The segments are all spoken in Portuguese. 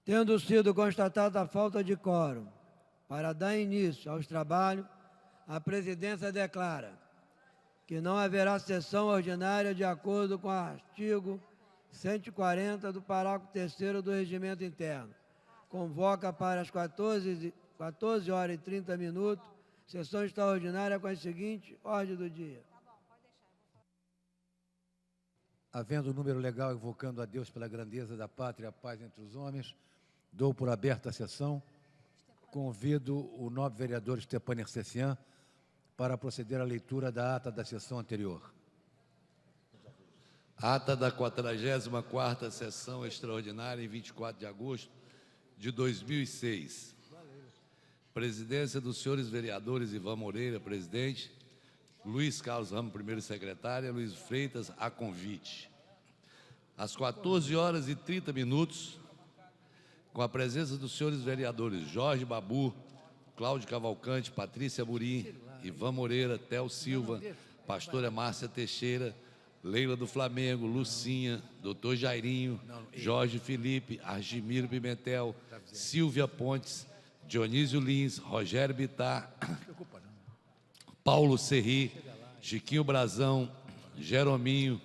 Tendo sido constatada a falta de quórum para dar início aos trabalhos, a presidência declara que não haverá sessão ordinária de acordo com o artigo 140 do parágrafo 3º do Regimento Interno. Convoca para as 14 horas e 30 minutos, sessão extraordinária com a seguinte ordem do dia. Havendo o número legal invocando a Deus pela grandeza da pátria e a paz entre os homens, dou por aberta a sessão. Convido o nobre vereador Stepan Ercecian para proceder à leitura da ata da sessão anterior. Ata da 44ª sessão extraordinária em 24 de agosto de 2006. Presidência dos senhores vereadores Ivan Moreira, presidente, Luiz Carlos Ramos, primeiro secretário, Luiz Freitas, a convite. Às 14 horas e 30 minutos, com a presença dos senhores vereadores Jorge Babu, Cláudio Cavalcante, Patrícia Burim, Ivan Moreira, Theo Silva, pastora Márcia Teixeira, Leila do Flamengo, Lucinha, doutor Jairinho, Jorge Felipe, Argimiro Pimentel, Silvia Pontes, Dionísio Lins, Rogério Bittar, Paulo Serri, Chiquinho Brazão, Jerominho,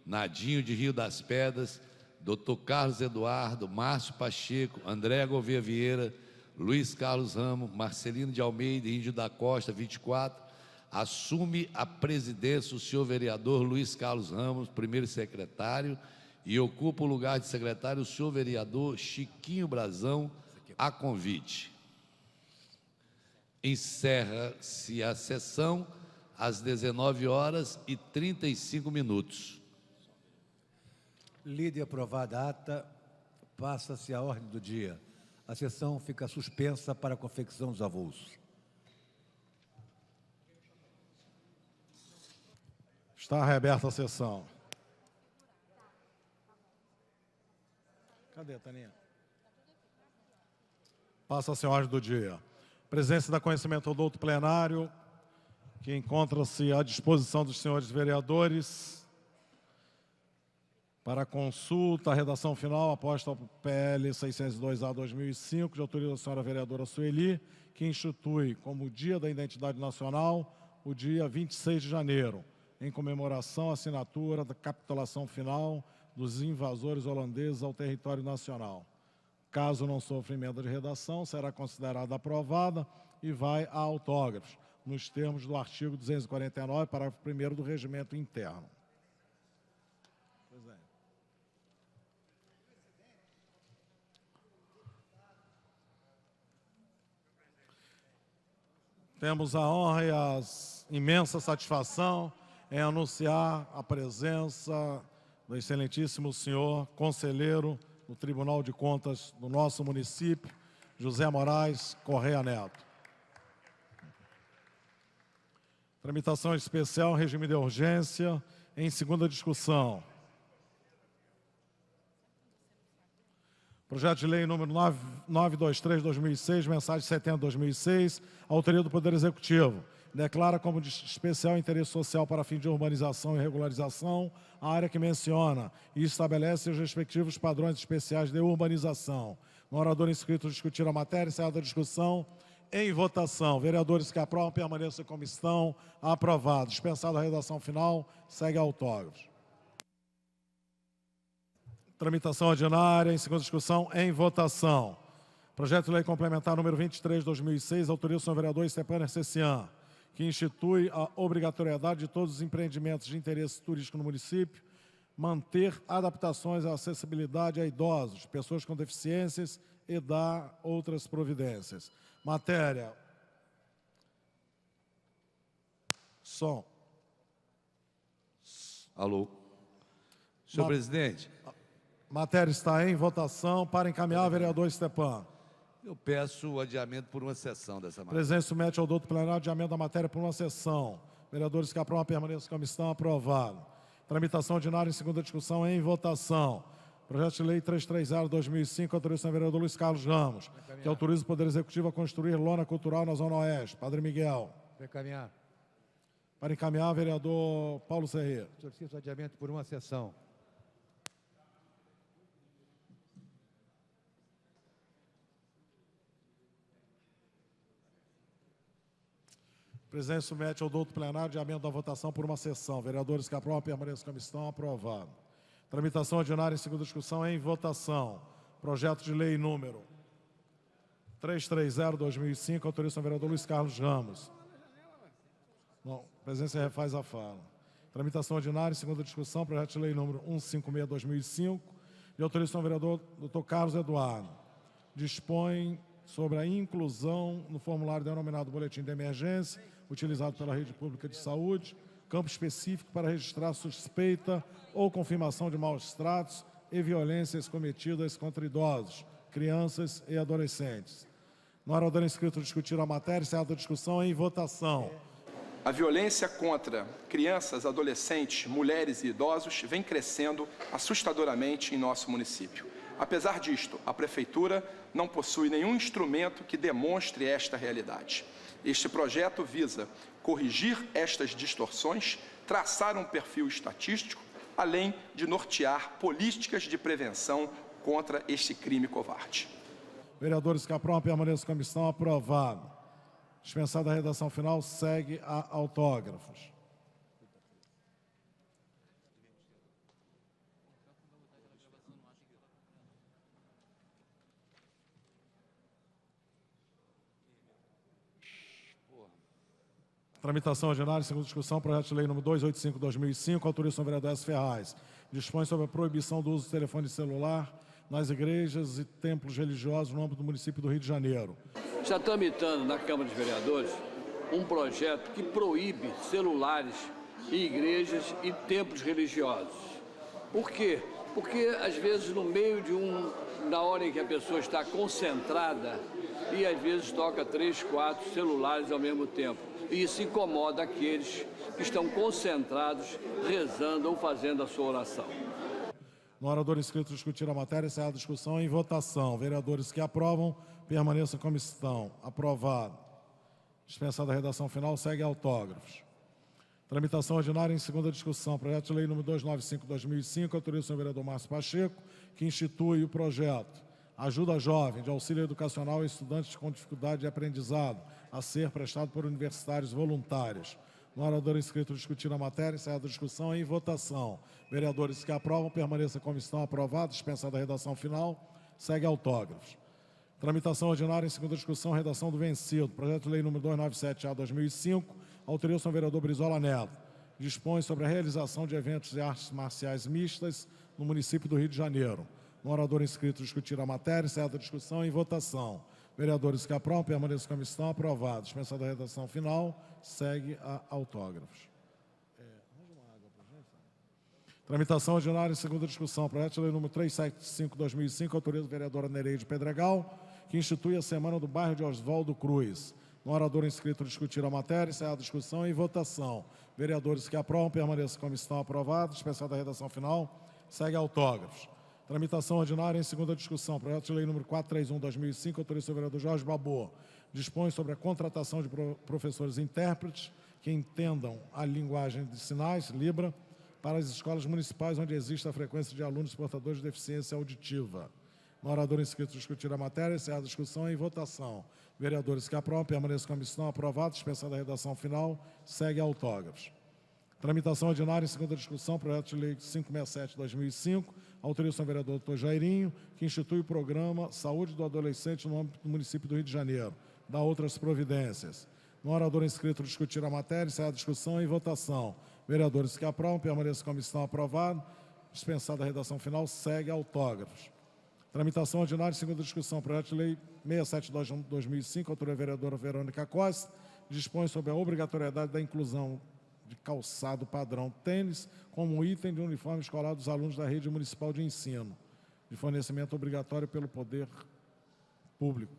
Nadinho de Rio das Pedras, doutor Carlos Eduardo, Márcio Pacheco, André Gouveia Vieira, Luiz Carlos Ramos, Marcelino de Almeida, Índio da Costa, 24, assume a presidência o senhor vereador Luiz Carlos Ramos, primeiro secretário, e ocupa o lugar de secretário o senhor vereador Chiquinho Brazão, a convite. Encerra-se a sessão às 19 horas e 35 minutos. Lida e aprovada a ata, passa-se a ordem do dia. A sessão fica suspensa para a confecção dos avulsos. Está reaberta a sessão. Cadê, Taninha? Passa-se a ordem do dia. Presença da conhecimento do outro plenário, que encontra-se à disposição dos senhores vereadores para consulta, a redação final aposta ao PL 602-A/2005, de autoria da senhora vereadora Sueli, que institui como Dia da Identidade Nacional o dia 26 de janeiro, em comemoração à assinatura da capitulação final dos invasores holandeses ao território nacional. Caso não sofra emenda de redação, será considerada aprovada e vai a autógrafos, nos termos do artigo 249, parágrafo 1º do Regimento Interno. Pois é. Temos a honra e a imensa satisfação em anunciar a presença do excelentíssimo senhor conselheiro do Tribunal de Contas do nosso município, José Moraes Correia Neto. Tramitação especial, regime de urgência, em segunda discussão. Projeto de lei número 923/2006, mensagem 70/2006, autoria do Poder Executivo. Declara como de especial interesse social para fim de urbanização e regularização a área que menciona e estabelece os respectivos padrões especiais de urbanização. No orador inscrito discutir a matéria, encerrada a discussão, em votação. Vereadores que aprovam, permaneçam como estão. Aprovado. Dispensada a redação final, segue autógrafos. Tramitação ordinária, em segunda discussão, em votação. Projeto de lei complementar número 23/2006, autoria do senhor vereador Stepan Ercecian, que institui a obrigatoriedade de todos os empreendimentos de interesse turístico no município manter adaptações à acessibilidade a idosos, pessoas com deficiências e dar outras providências. Matéria. Som. Alô. Senhor presidente. Matéria está em votação. Para encaminhar, vereador Stepan. Eu peço o adiamento por uma sessão dessa matéria. Presidente submete ao doutor plenário adiamento da matéria por uma sessão. Vereadores que aprovam, permaneçam como estão. Aprovado. Tramitação ordinária em segunda discussão em votação. Projeto de lei 330/2005, autorização do vereador Luiz Carlos Ramos, que autoriza o Poder Executivo a construir lona cultural na Zona Oeste. Padre Miguel. Para encaminhar. Para encaminhar, vereador Paulo Serri. Solicito adiamento por uma sessão. O presidente submete ao douto plenário de adiamento da votação por uma sessão. Vereadores que aprovam, permaneçam como estão. Aprovado. Tramitação ordinária em segunda discussão em votação. Projeto de lei número 330/2005, autoriza o vereador Luiz Carlos Ramos. Não, a presidência refaz a fala. Tramitação ordinária em segunda discussão, projeto de lei número 156/2005, de autorização ao vereador Dr. Carlos Eduardo. Dispõe sobre a inclusão no formulário denominado Boletim de Emergência, utilizado pela Rede Pública de Saúde, campo específico para registrar suspeita ou confirmação de maus tratos e violências cometidas contra idosos, crianças e adolescentes. No orador inscrito discutir a matéria, encerrada a discussão em votação. A violência contra crianças, adolescentes, mulheres e idosos vem crescendo assustadoramente em nosso município. Apesar disto, a Prefeitura não possui nenhum instrumento que demonstre esta realidade. Este projeto visa corrigir estas distorções, traçar um perfil estatístico, além de nortear políticas de prevenção contra este crime covarde. Vereadores que aprovam, permaneçam como estão. Aprovado. Dispensada a redação final, segue a autógrafos. Tramitação ordinária, segunda discussão, projeto de lei número 285/2005, autorização do vereador S. Ferraz. Dispõe sobre a proibição do uso do telefone celular nas igrejas e templos religiosos no âmbito do município do Rio de Janeiro. Está tramitando na Câmara dos Vereadores um projeto que proíbe celulares em igrejas e templos religiosos. Por quê? Porque, às vezes, no meio na hora em que a pessoa está concentrada, e às vezes toca 3, 4 celulares ao mesmo tempo. E isso incomoda aqueles que estão concentrados, rezando ou fazendo a sua oração. No orador inscrito discutir a matéria, encerrada a discussão em votação. Vereadores que aprovam, permaneçam como estão. Aprovado. Dispensada a redação final, segue autógrafos. Tramitação ordinária em segunda discussão. Projeto de lei número 295/2005, autoriza o senhor vereador Márcio Pacheco, que institui o projeto Ajuda Jovem de auxílio educacional a estudantes com dificuldade de aprendizado, a ser prestado por universitários voluntários. No orador inscrito discutir a matéria, encerrada a discussão em votação. Vereadores que aprovam, permaneçam como estão. Aprovados. Dispensada a redação final, segue autógrafos. Tramitação ordinária em segunda discussão, redação do vencido. Projeto de lei número 297/2005, autoriza o senhor vereador Brizola Neto. Dispõe sobre a realização de eventos de artes marciais mistas no município do Rio de Janeiro. No orador inscrito discutir a matéria, encerrada a discussão em votação. Vereadores que aprovam, permaneçam como estão. Aprovados. Dispensada a redação final, segue a autógrafos. Tramitação ordinária em segunda discussão. Projeto de lei número 375/2005, autoriza a vereadora Nereide Pedregal, que institui a Semana do Bairro de Oswaldo Cruz. No orador inscrito discutir a matéria, encerrada a discussão em votação. Vereadores que aprovam, permaneçam como estão. Aprovados. Dispensada a redação final, segue autógrafos. Tramitação ordinária em segunda discussão. Projeto de lei número 431/2005, autoriza o vereador Jorge Babô. Dispõe sobre a contratação de professores intérpretes que entendam a linguagem de sinais, Libra, para as escolas municipais onde existe a frequência de alunos portadores de deficiência auditiva. No orador inscrito discutir a matéria, encerrada a discussão em votação. Vereadores que aprovam, permaneçam como estão. Aprovados. Dispensada a redação final, segue autógrafos. Tramitação ordinária em segunda discussão, projeto de lei 567/2005, autoriza o vereador Dr. Jairinho, que institui o programa Saúde do Adolescente no âmbito do município do Rio de Janeiro. Dá outras providências. No orador inscrito discutir a matéria, encerrada a discussão em votação. Vereadores que aprovam, permaneçam como estão. Aprovado. Dispensada a redação final, segue autógrafos. Tramitação ordinária em segunda discussão, projeto de lei 672/2005, autora a vereadora Verônica Costa, dispõe sobre a obrigatoriedade da inclusão de calçado padrão tênis como item de uniforme escolar dos alunos da rede municipal de ensino, de fornecimento obrigatório pelo poder público.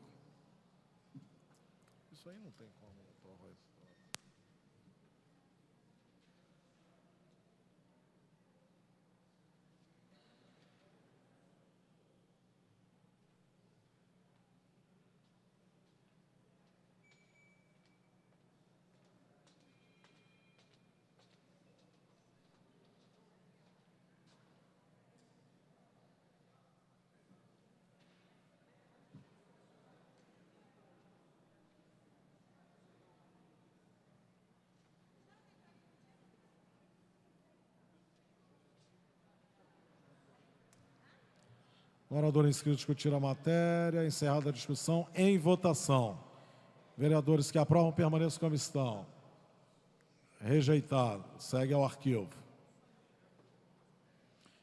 Isso aí não tem como provar isso. O orador inscrito discutir a matéria. Encerrada a discussão, em votação. Vereadores que aprovam, permaneçam como estão. Rejeitado. Segue ao arquivo.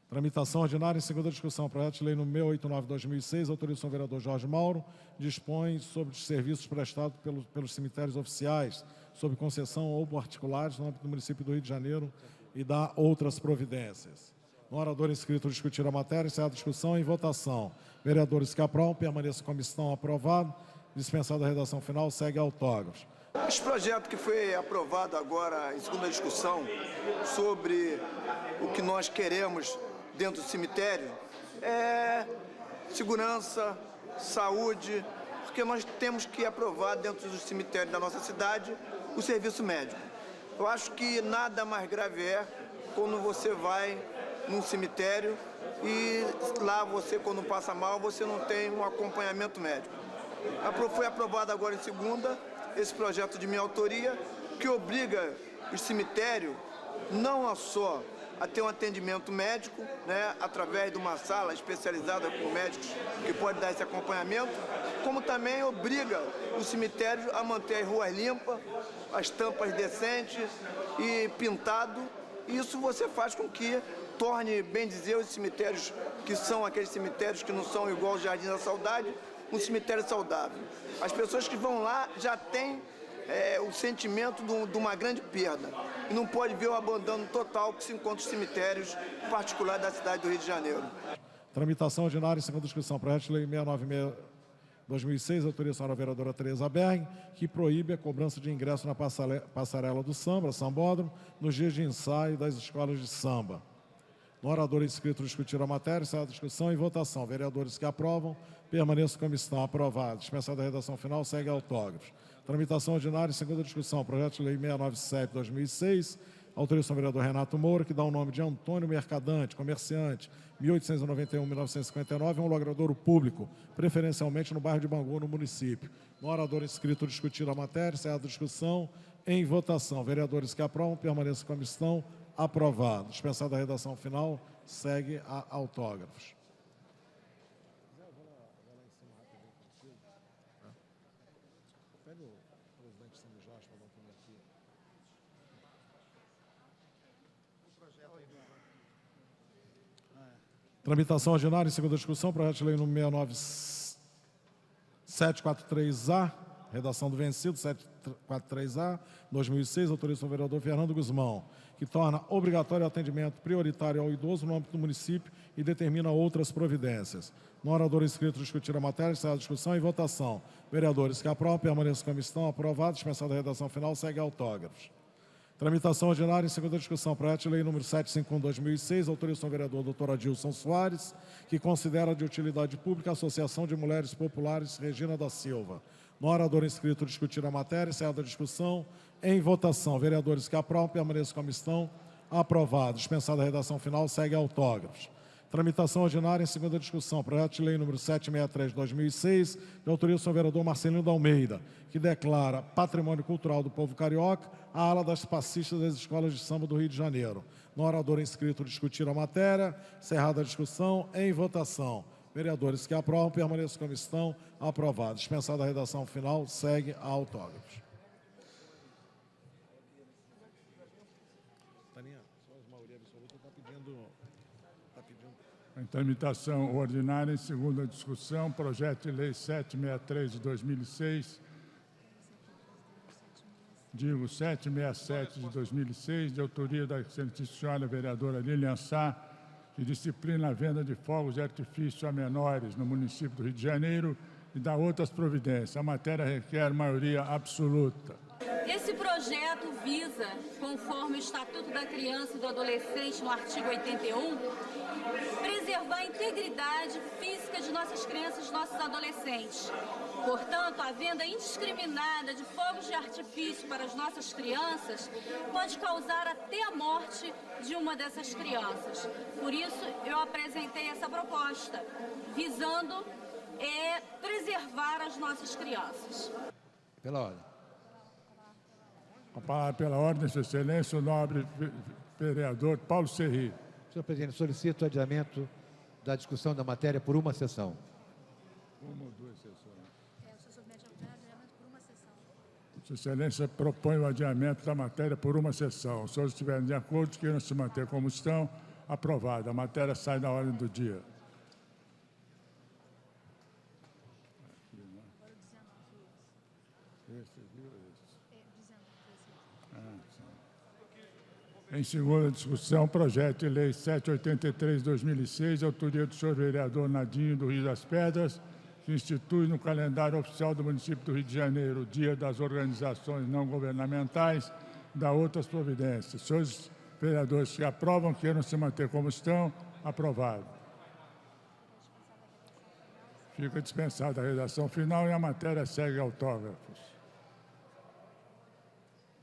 Tramitação ordinária em segunda discussão. Projeto de lei número 689/2006, autorização do vereador Jorge Mauro, dispõe sobre os serviços prestados pelos cemitérios oficiais, sob concessão ou particulares, no âmbito do município do Rio de Janeiro, e dá outras providências. No orador inscrito discutir a matéria, encerrada a discussão, em votação. Vereadores que aprovam, permaneçam como estão. Aprovado. Dispensada a redação final, segue autógrafos. Esse projeto que foi aprovado agora em segunda discussão sobre o que nós queremos dentro do cemitério é segurança, saúde, porque nós temos que aprovar dentro do cemitério da nossa cidade o serviço médico. Eu acho que nada mais grave é quando você vai num cemitério e lá você, quando passa mal, você não tem um acompanhamento médico. Foi aprovado agora em segunda esse projeto de minha autoria, que obriga o cemitério não só a ter um atendimento médico, né, através de uma sala especializada com médicos que pode dar esse acompanhamento, como também obriga o cemitério a manter as ruas limpas, as tampas decentes e pintado. Isso você faz com que torne, bem dizer, os cemitérios que são aqueles cemitérios que não são igual ao Jardim da Saudade, um cemitério saudável. As pessoas que vão lá já têm o sentimento de uma grande perda. E não pode ver o abandono total que se encontra nos cemitérios particulares da cidade do Rio de Janeiro. Tramitação ordinária em segunda discussão. Projeto de lei 696/2006, autorização da vereadora Tereza Berg, que proíbe a cobrança de ingresso na passarela do samba, sambódromo, nos dias de ensaio das escolas de samba. No orador inscrito discutir a matéria, encerrada a discussão, em votação. Vereadores que aprovam, permaneçam como estão. Aprovados. Dispensada a redação final, segue autógrafos. Tramitação ordinária em segunda discussão. Projeto de lei 697/2006, autorização do vereador Renato Moura, que dá o nome de Antônio Mercadante, comerciante, 1891-1959, um logradouro público, preferencialmente no bairro de Bangu, no município. No orador inscrito discutir a matéria, encerrada a discussão, em votação. Vereadores que aprovam, permaneçam como estão. Aprovado. Dispensada a redação final, segue a autógrafos. Tramitação ordinária em segunda discussão, projeto de lei número 69743A, redação do vencido, 743A, 2006, autorização do vereador Fernando Guzmão, que torna obrigatório o atendimento prioritário ao idoso no âmbito do município e determina outras providências. No orador inscrito discutir a matéria, encerrada a discussão e votação. Vereadores que aprovam, permaneçam como estão. Aprovado. Dispensada a redação final, segue autógrafos. Tramitação ordinária em segunda discussão. Projeto de lei número 751/2006, autorização do vereador Dr. Adilson Soares, que considera de utilidade pública a Associação de Mulheres Populares Regina da Silva. No orador inscrito discutir a matéria, encerrada a discussão, em votação. Vereadores que aprovam, permaneçam como estão. Aprovado. Dispensada a redação final, segue autógrafos. Tramitação ordinária em segunda discussão. Projeto de lei número 763/2006, de autoria do senhor vereador Marcelino da Almeida, que declara patrimônio cultural do povo carioca a ala das passistas das escolas de samba do Rio de Janeiro. No orador inscrito discutir a matéria, encerrada a discussão, em votação. Vereadores que aprovam, permaneçam como estão. Aprovado. Dispensada a redação final, segue a autógrafos. Em tramitação ordinária, em segunda discussão, projeto de lei 763 de 2006, digo 767 de 2006, de autoria da excelentíssima senhora vereadora Lilian Sá, que disciplina a venda de fogos de artifício a menores no município do Rio de Janeiro e dá outras providências. A matéria requer maioria absoluta. Esse projeto visa, conforme o Estatuto da Criança e do Adolescente, no artigo 81, preservar a integridade física de nossas crianças e de nossos adolescentes. Portanto, a venda indiscriminada de fogos de artifício para as nossas crianças pode causar até a morte de uma dessas crianças. Por isso, eu apresentei essa proposta, visando preservar as nossas crianças. Pela ordem. A palavra pela ordem, Sua Excelência, o nobre vereador Paulo Serri. Senhor presidente, solicito o adiamento da discussão da matéria por uma sessão. Uma ou duas sessões. Sua Excelência propõe o adiamento da matéria por uma sessão. Os senhores estiverem de acordo, queiram se manter como estão, aprovado. A matéria sai da ordem do dia. Em segunda discussão, projeto de lei 783/2006, de autoria do senhor vereador Nadinho do Rio das Pedras, que institui no calendário oficial do município do Rio de Janeiro o Dia das Organizações Não Governamentais, da outras providências. Senhores vereadores que aprovam, queiram se manter como estão, aprovado. Fica dispensada a redação final e a matéria segue autógrafos.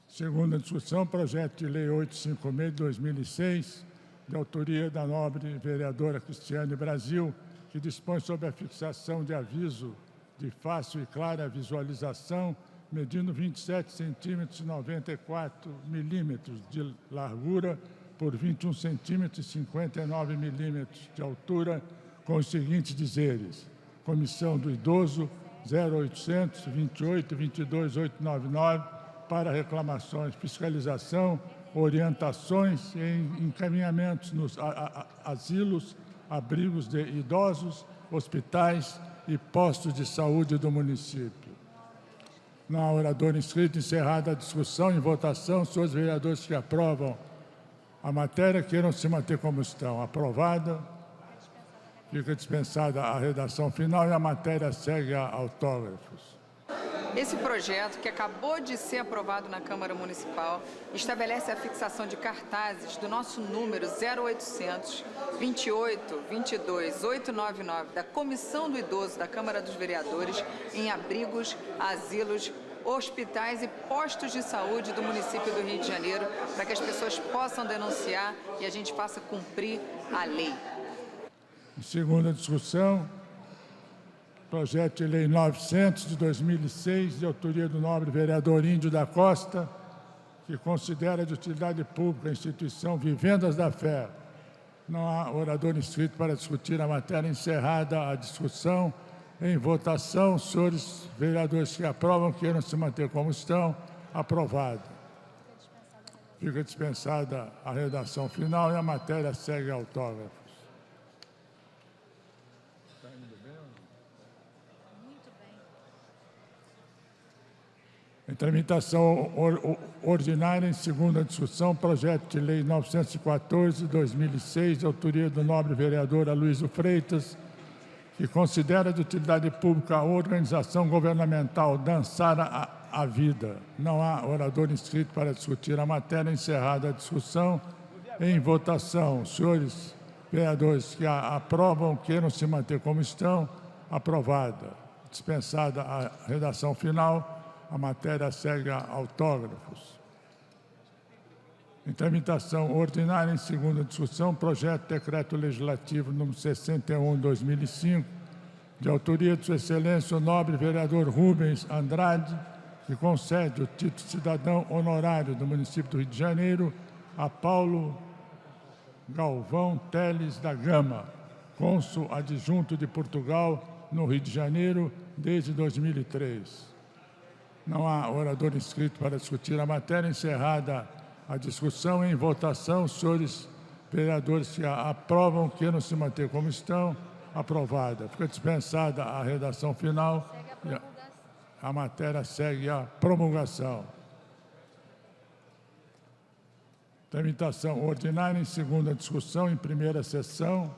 Segunda discussão, projeto de lei 856 de 2006, de autoria da nobre vereadora Cristiane Brasil, que dispõe sobre a fixação de aviso de fácil e clara visualização, medindo 27 centímetros e 94 milímetros de largura por 21 centímetros e 59 milímetros de altura, com os seguintes dizeres: Comissão do Idoso 0800 28 22 899, para reclamações, fiscalização, orientações e encaminhamentos nos asilos, abrigos de idosos, hospitais e postos de saúde do município. Não há orador inscrito, encerrada a discussão. Em votação, senhores vereadores que aprovam a matéria, queiram se manter como estão. Aprovada. Fica dispensada a redação final e a matéria segue a autógrafos. Esse projeto, que acabou de ser aprovado na Câmara Municipal, estabelece a fixação de cartazes do nosso número 0800 28 22 899 da Comissão do Idoso da Câmara dos Vereadores em abrigos, asilos, hospitais e postos de saúde do município do Rio de Janeiro, para que as pessoas possam denunciar e a gente possa cumprir a lei. Em segunda discussão, projeto de lei 900 de 2006, de autoria do nobre vereador Índio da Costa, que considera de utilidade pública a instituição Vivendas da Fé. Não há orador inscrito para discutir a matéria. Encerrada a discussão. Em votação, senhores vereadores que aprovam, queiram se manter como estão. Aprovado. Fica dispensada a redação final e a matéria segue autógrafos. Em tramitação ordinária, em segunda discussão, projeto de lei 914 de 2006, de autoria do nobre vereador Aloysio Freitas, que considera de utilidade pública a organização governamental Dançar a Vida. Não há orador inscrito para discutir a matéria. Encerrada a discussão. Em votação, senhores vereadores que a aprovam, queiram se manter como estão. Aprovada. Dispensada a redação final. A matéria segue a autógrafos. Em tramitação ordinária, em segunda discussão, projeto de decreto legislativo número 61 de 2005, de autoria de Sua Excelência o nobre vereador Rubens Andrade, que concede o título de cidadão honorário do município do Rio de Janeiro a Paulo Galvão Teles da Gama, cônsul adjunto de Portugal no Rio de Janeiro desde 2003. Não há orador inscrito para discutir a matéria. Encerrada a discussão. Em votação, senhores vereadores que a aprovam, queiram se manter como estão. Aprovada. Fica dispensada a redação final. E a matéria segue a promulgação. Tramitação ordinária em segunda discussão, em primeira sessão.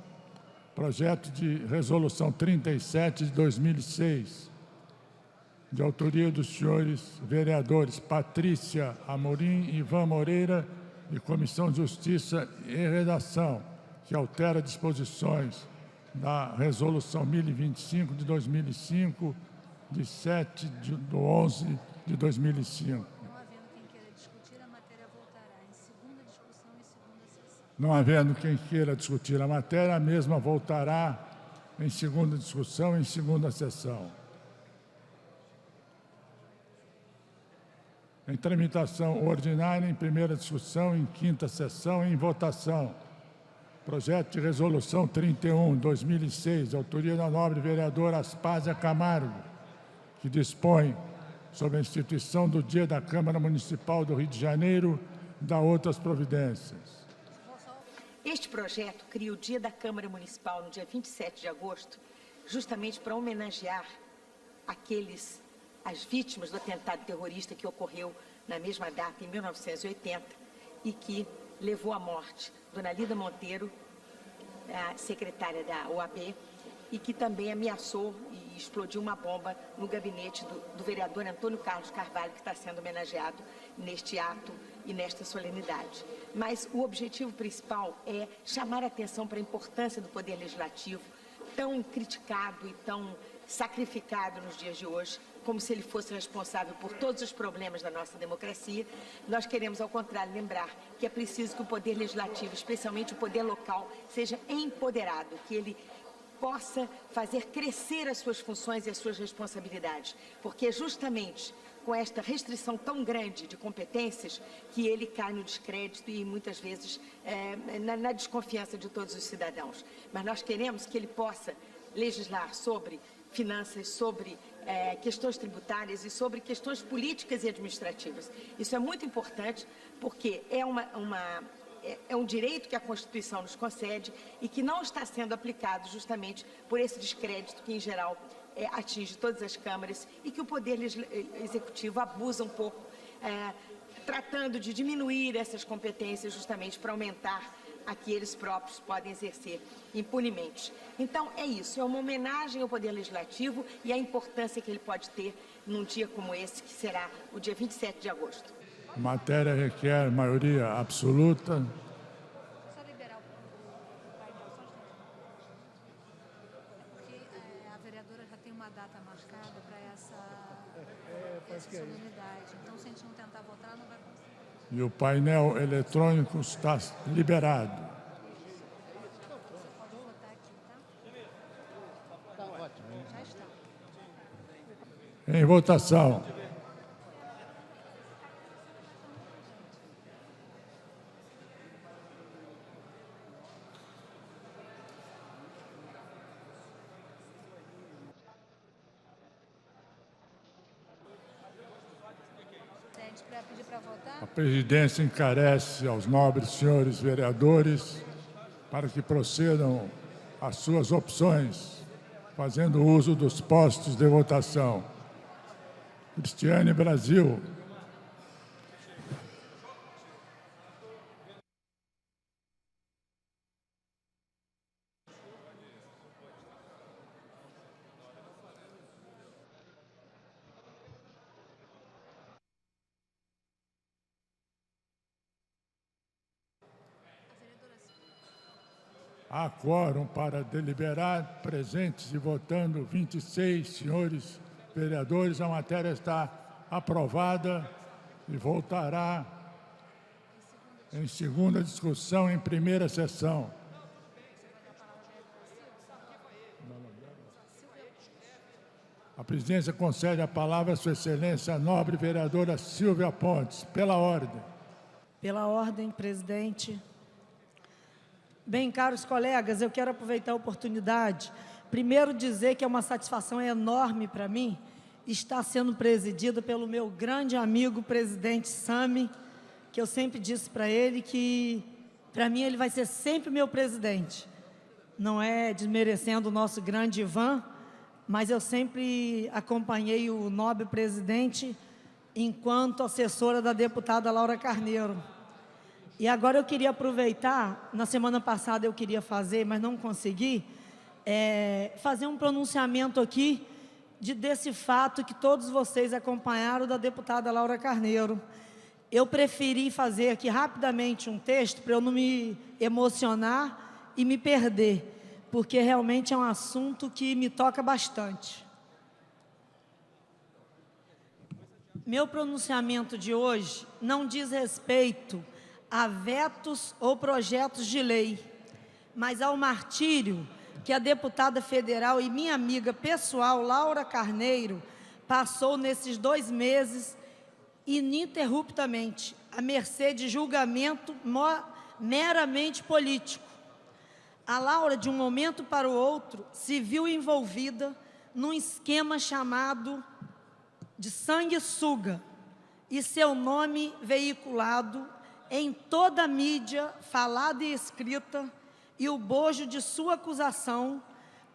Projeto de resolução 37 de 2006. De autoria dos senhores vereadores Patrícia Amorim e Ivan Moreira, de Comissão de Justiça e Redação, que altera disposições da Resolução 1025 de 2005, de 7/11 de 2005. Não havendo quem queira discutir a matéria, a mesma voltará em segunda discussão, em segunda sessão. Em tramitação ordinária, em primeira discussão, em quinta sessão, em votação. Projeto de Resolução 31/2006, de autoria da nobre vereadora Aspásia Camargo, que dispõe sobre a instituição do Dia da Câmara Municipal do Rio de Janeiro e da outras providências. Este projeto cria o Dia da Câmara Municipal no dia 27 de agosto, justamente para homenagear as vítimas do atentado terrorista que ocorreu na mesma data, em 1980, e que levou à morte Dona Lida Monteiro, a secretária da OAB, e que também ameaçou e explodiu uma bomba no gabinete do vereador Antônio Carlos Carvalho, que está sendo homenageado neste ato e nesta solenidade. Mas o objetivo principal é chamar a atenção para a importância do Poder Legislativo, tão criticado e tão sacrificado nos dias de hoje, como se ele fosse responsável por todos os problemas da nossa democracia. Nós queremos, ao contrário, lembrar que é preciso que o Poder Legislativo, especialmente o poder local, seja empoderado, que ele possa fazer crescer as suas funções e as suas responsabilidades, porque é justamente com esta restrição tão grande de competências que ele cai no descrédito e muitas vezes na desconfiança de todos os cidadãos. Mas nós queremos que ele possa legislar sobre finanças, sobre questões tributárias e sobre questões políticas e administrativas. Isso é muito importante porque é um direito que a Constituição nos concede e que não está sendo aplicado justamente por esse descrédito que, em geral, atinge todas as câmaras e que o Poder Executivo abusa um pouco, tratando de diminuir essas competências justamente para aumentar a que eles próprios podem exercer impunemente. Então, é isso, é uma homenagem ao Poder Legislativo e a importância que ele pode ter num dia como esse, que será o dia 27 de agosto. A matéria requer maioria absoluta. Só liberar o painel, porque a vereadora já tem uma data marcada para essa solenidade. Então, se a gente não tentar votar, não vai conseguir. E o painel eletrônico está liberado. Você pode votar aqui, tá? Tá ótimo. Já está. Em votação. A presidência encarece aos nobres senhores vereadores para que procedam às suas opções, fazendo uso dos postos de votação. Cristiane Brasil. Há quórum para deliberar, presentes e votando 26 senhores vereadores. A matéria está aprovada e voltará em segunda discussão em primeira sessão. A presidência concede a palavra à Sua Excelência, a nobre vereadora Silvia Pontes. Pela ordem. Pela ordem, presidente. Bem, caros colegas, eu quero aproveitar a oportunidade, primeiro dizer que é uma satisfação enorme para mim estar sendo presidida pelo meu grande amigo, presidente Sami, que eu sempre disse para ele que, para mim, ele vai ser sempre meu presidente. Não é desmerecendo o nosso grande Ivan, mas eu sempre acompanhei o nobre presidente enquanto assessora da deputada Laura Carneiro. E agora eu queria aproveitar, na semana passada eu queria fazer, mas não consegui, fazer um pronunciamento aqui desse fato que todos vocês acompanharam da deputada Laura Carneiro. Eu preferi fazer aqui rapidamente um texto para eu não me emocionar e me perder, porque realmente é um assunto que me toca bastante. Meu pronunciamento de hoje não diz respeito a vetos ou projetos de lei, mas ao martírio que a deputada federal e minha amiga pessoal, Laura Carneiro, passou nesses 2 meses ininterruptamente, à mercê de julgamento meramente político. A Laura, de um momento para o outro, se viu envolvida num esquema chamado de sanguessuga e seu nome veiculado em toda a mídia, falada e escrita, e o bojo de sua acusação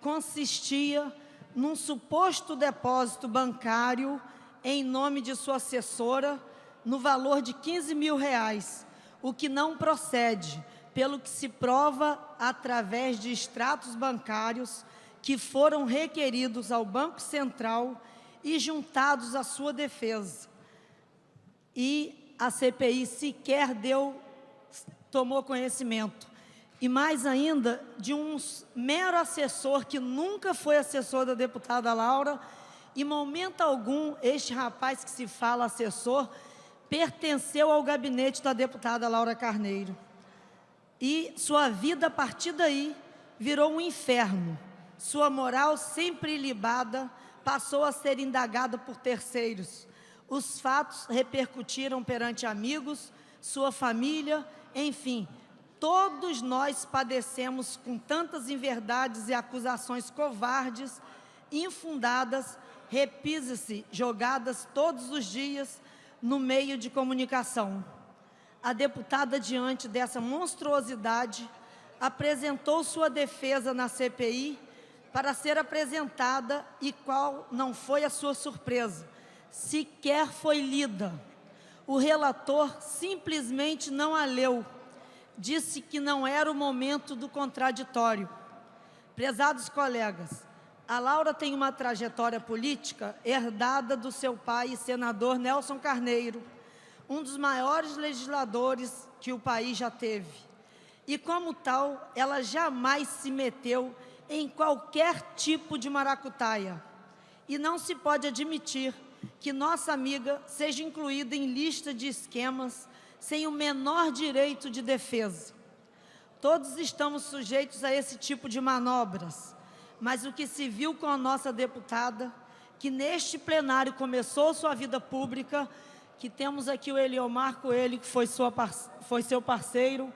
consistia num suposto depósito bancário em nome de sua assessora no valor de R$15 mil, o que não procede, pelo que se prova através de extratos bancários que foram requeridos ao Banco Central e juntados à sua defesa. E a CPI sequer tomou conhecimento. E mais ainda, de um mero assessor que nunca foi assessor da deputada Laura, em momento algum, este rapaz que se fala assessor, pertenceu ao gabinete da deputada Laura Carneiro. E sua vida, a partir daí, virou um inferno. Sua moral, sempre ilibada, passou a ser indagada por terceiros. Os fatos repercutiram perante amigos, sua família, enfim, todos nós padecemos com tantas inverdades e acusações covardes, infundadas, repise-se, jogadas todos os dias no meio de comunicação. A deputada, diante dessa monstruosidade, apresentou sua defesa na CPI para ser apresentada e qual não foi a sua surpresa, sequer foi lida. O relator simplesmente não a leu, disse que não era o momento do contraditório. Prezados colegas, a Laura tem uma trajetória política herdada do seu pai, senador Nelson Carneiro, um dos maiores legisladores que o país já teve. E, como tal, ela jamais se meteu em qualquer tipo de maracutaia. E não se pode admitir que nossa amiga seja incluída em lista de esquemas sem o menor direito de defesa. Todos estamos sujeitos a esse tipo de manobras, mas o que se viu com a nossa deputada, que neste plenário começou sua vida pública, que temos aqui o Eliomar Coelho, que foi seu parceiro,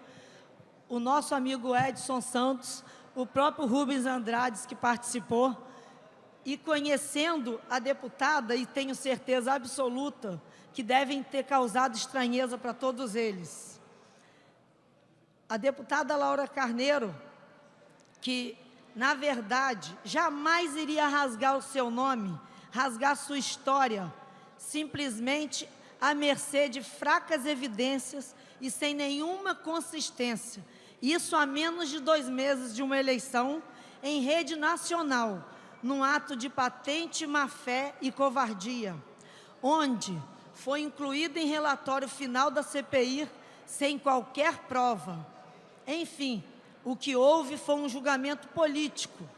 o nosso amigo Edson Santos, o próprio Rubens Andrades, que participou, e conhecendo a deputada, e tenho certeza absoluta que devem ter causado estranheza para todos eles. A deputada Laura Carneiro, que, na verdade, jamais iria rasgar o seu nome, rasgar sua história, simplesmente à mercê de fracas evidências e sem nenhuma consistência. Isso há menos de 2 meses de uma eleição em rede nacional, num ato de patente má-fé e covardia, onde foi incluído em relatório final da CPI sem qualquer prova. Enfim, o que houve foi um julgamento político,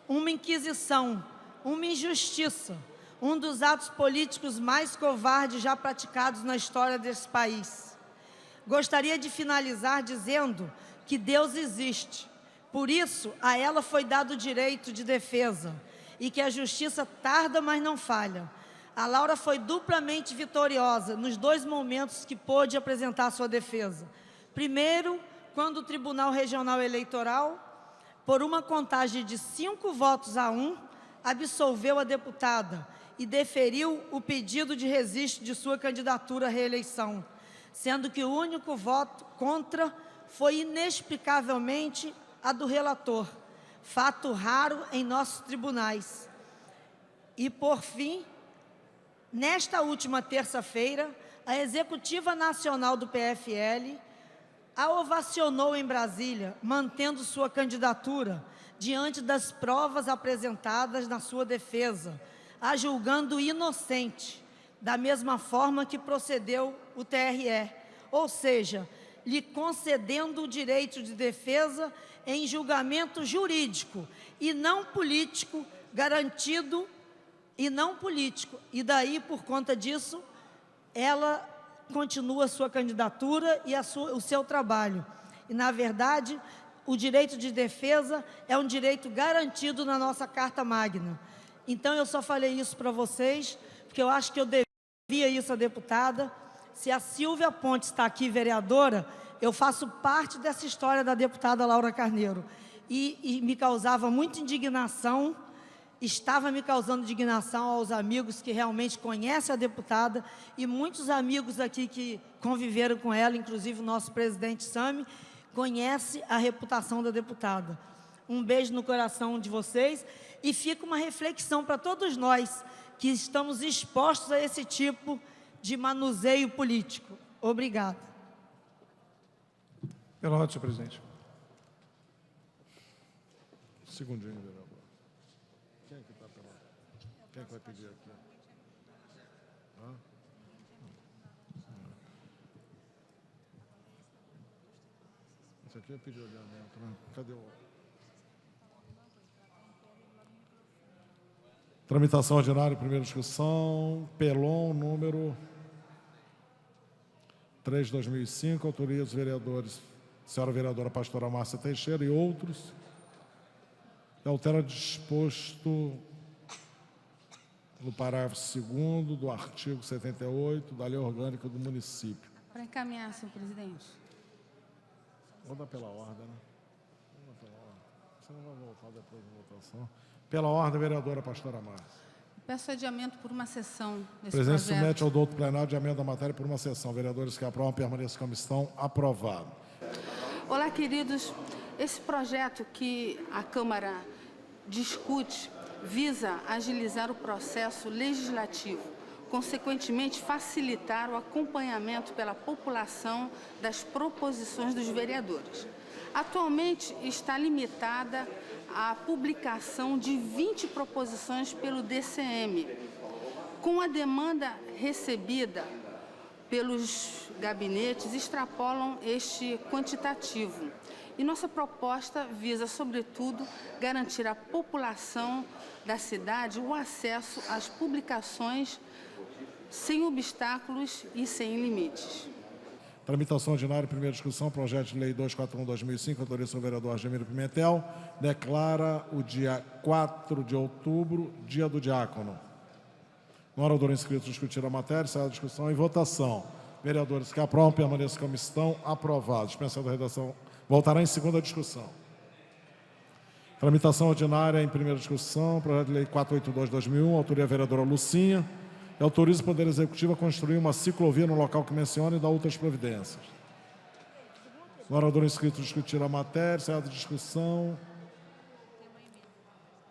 uma inquisição, uma injustiça, um dos atos políticos mais covardes já praticados na história desse país. Gostaria de finalizar dizendo que Deus existe. Por isso, a ela foi dado o direito de defesa e que a justiça tarda, mas não falha. A Laura foi duplamente vitoriosa nos 2 momentos que pôde apresentar sua defesa. Primeiro, quando o Tribunal Regional Eleitoral, por uma contagem de 5 votos a 1, absolveu a deputada e deferiu o pedido de registro de sua candidatura à reeleição, sendo que o único voto contra foi inexplicavelmente a do relator, fato raro em nossos tribunais. E, por fim, nesta última terça-feira, a Executiva Nacional do PFL a ovacionou em Brasília, mantendo sua candidatura diante das provas apresentadas na sua defesa, a julgando inocente, da mesma forma que procedeu o TRE, ou seja, lhe concedendo o direito de defesa em julgamento jurídico e não político, garantido e não político. E daí, por conta disso, ela continua a sua candidatura e o seu trabalho. E, na verdade, o direito de defesa é um direito garantido na nossa Carta Magna. Então, eu só falei isso para vocês, porque eu acho que eu devia isso à deputada. Se a Silvia Pontes está aqui, vereadora, eu faço parte dessa história da deputada Laura Carneiro. e me causava muita indignação, estava me causando indignação aos amigos que realmente conhecem a deputada e muitos amigos aqui que conviveram com ela, inclusive o nosso presidente Sami, conhece a reputação da deputada. Um beijo no coração de vocês e fica uma reflexão para todos nós que estamos expostos a esse tipo de manuseio político. Obrigada. Pela ordem, senhor presidente. Segundinho, vereador. Quem é que está pela... Quem é que vai pedir aqui? Hã? Esse aqui eu pedi olhamento, né? Cadê o... Tramitação ordinária, primeira discussão, Pelon, número 3 de 2005, autoria dos vereadores, senhora vereadora Pastora Márcia Teixeira e outros, que altera disposto no parágrafo 2º do artigo 78 da Lei Orgânica do Município. Para encaminhar, senhor presidente. Vou dar pela ordem, né? Vamos dar pela ordem. Você não vai voltar depois da votação. Pela ordem, vereadora Pastora Márcia. Peço adiamento por uma sessão desse Presidente projeto. submete ao doutor plenário de adiamento da matéria por uma sessão. Vereadores que aprovam, permaneçam como estão. Aprovado. Olá, queridos. Esse projeto que a Câmara discute visa agilizar o processo legislativo, consequentemente facilitar o acompanhamento pela população das proposições dos vereadores. Atualmente está limitada a publicação de 20 proposições pelo DCM. Com a demanda recebida pelos gabinetes, extrapolam este quantitativo. E nossa proposta visa, sobretudo, garantir à população da cidade o acesso às publicações sem obstáculos e sem limites. Tramitação ordinária, primeira discussão, projeto de lei 241/2005, autoria do vereador Argemiro Pimentel, declara o dia 4 de outubro, dia do diácono. No orador inscrito discutir a matéria, sai a discussão e votação. Vereadores que aprovam, permaneçam como estão, aprovados. Dispensada a redação, voltará em segunda discussão. Tramitação ordinária em primeira discussão, projeto de lei 482/2001, autoria vereadora Lucinha, e autoriza o Poder Executivo a construir uma ciclovia no local que menciona e dá outras providências. No orador inscrito discutir a matéria, encerrada a discussão.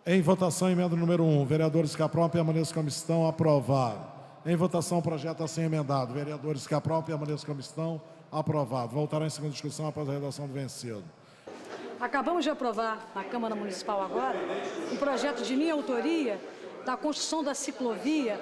Em votação, emenda número 1. Vereadores que aprovam, permaneçam como estão, aprovado. Em votação, projeto assim emendado. Vereadores que aprovam, permaneçam como estão, aprovado. Voltará em segunda discussão após a redação do vencido. Acabamos de aprovar na Câmara Municipal agora um projeto de minha autoria da construção da ciclovia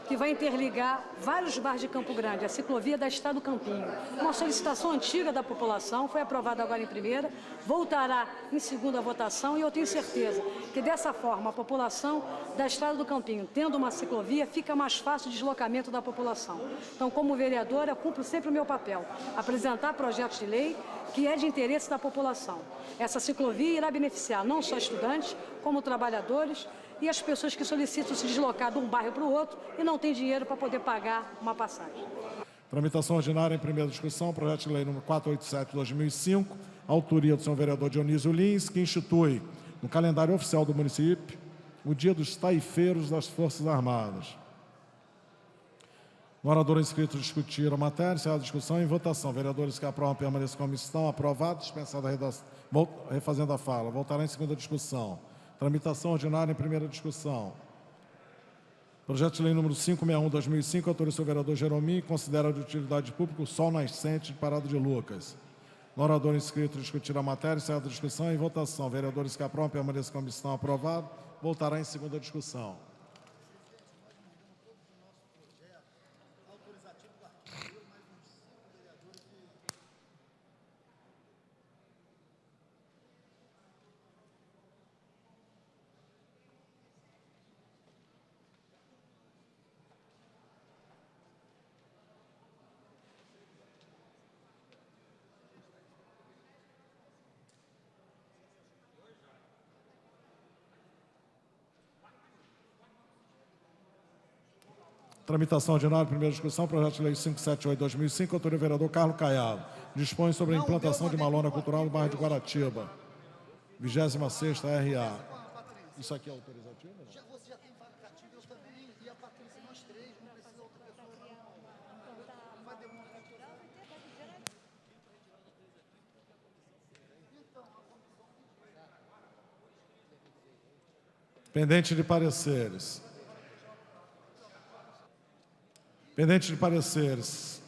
que vai interligar vários bairros de Campo Grande, a ciclovia da Estrada do Campinho. Uma solicitação antiga da população, foi aprovada agora em primeira, voltará em segunda votação e eu tenho certeza que dessa forma a população da Estrada do Campinho, tendo uma ciclovia, fica mais fácil o deslocamento da população. Então, como vereadora, eu cumpro sempre o meu papel, apresentar projetos de lei que é de interesse da população. Essa ciclovia irá beneficiar não só estudantes, como trabalhadores, e as pessoas que solicitam se deslocar de um bairro para o outro e não têm dinheiro para poder pagar uma passagem. Tramitação ordinária em primeira discussão, projeto de lei número 487/2005, autoria do senhor vereador Dionísio Lins, que institui no calendário oficial do município o Dia dos Taifeiros das Forças Armadas. No orador inscrito discutir a matéria, encerrada a discussão em votação. Vereadores que aprovam, permaneçam como estão, aprovados. Dispensada a redação, refazendo a fala. Voltará em segunda discussão. Tramitação ordinária em primeira discussão. Projeto de lei número 561/2005, autoria do senhor vereador Jeromi, considera de utilidade pública o Sol Nascente de Parada de Lucas. No orador inscrito discutir a matéria, encerrada a discussão em votação. Vereadores que aprovam, permaneçam como estão, aprovados. Voltará em segunda discussão. Tramitação ordinária, primeira discussão, projeto de lei 578/2005, autoria do vereador Carlos Caiado. Dispõe sobre a implantação de uma lona cultural no bairro de Guaratiba. 26ª RA. Isso aqui é autorizativo? Não? Você já tem facultativo, eu também, e a Patrícia, nós três, não precisa outra pessoa não. Vai demorar. Pendente de pareceres. Pendente de pareceres.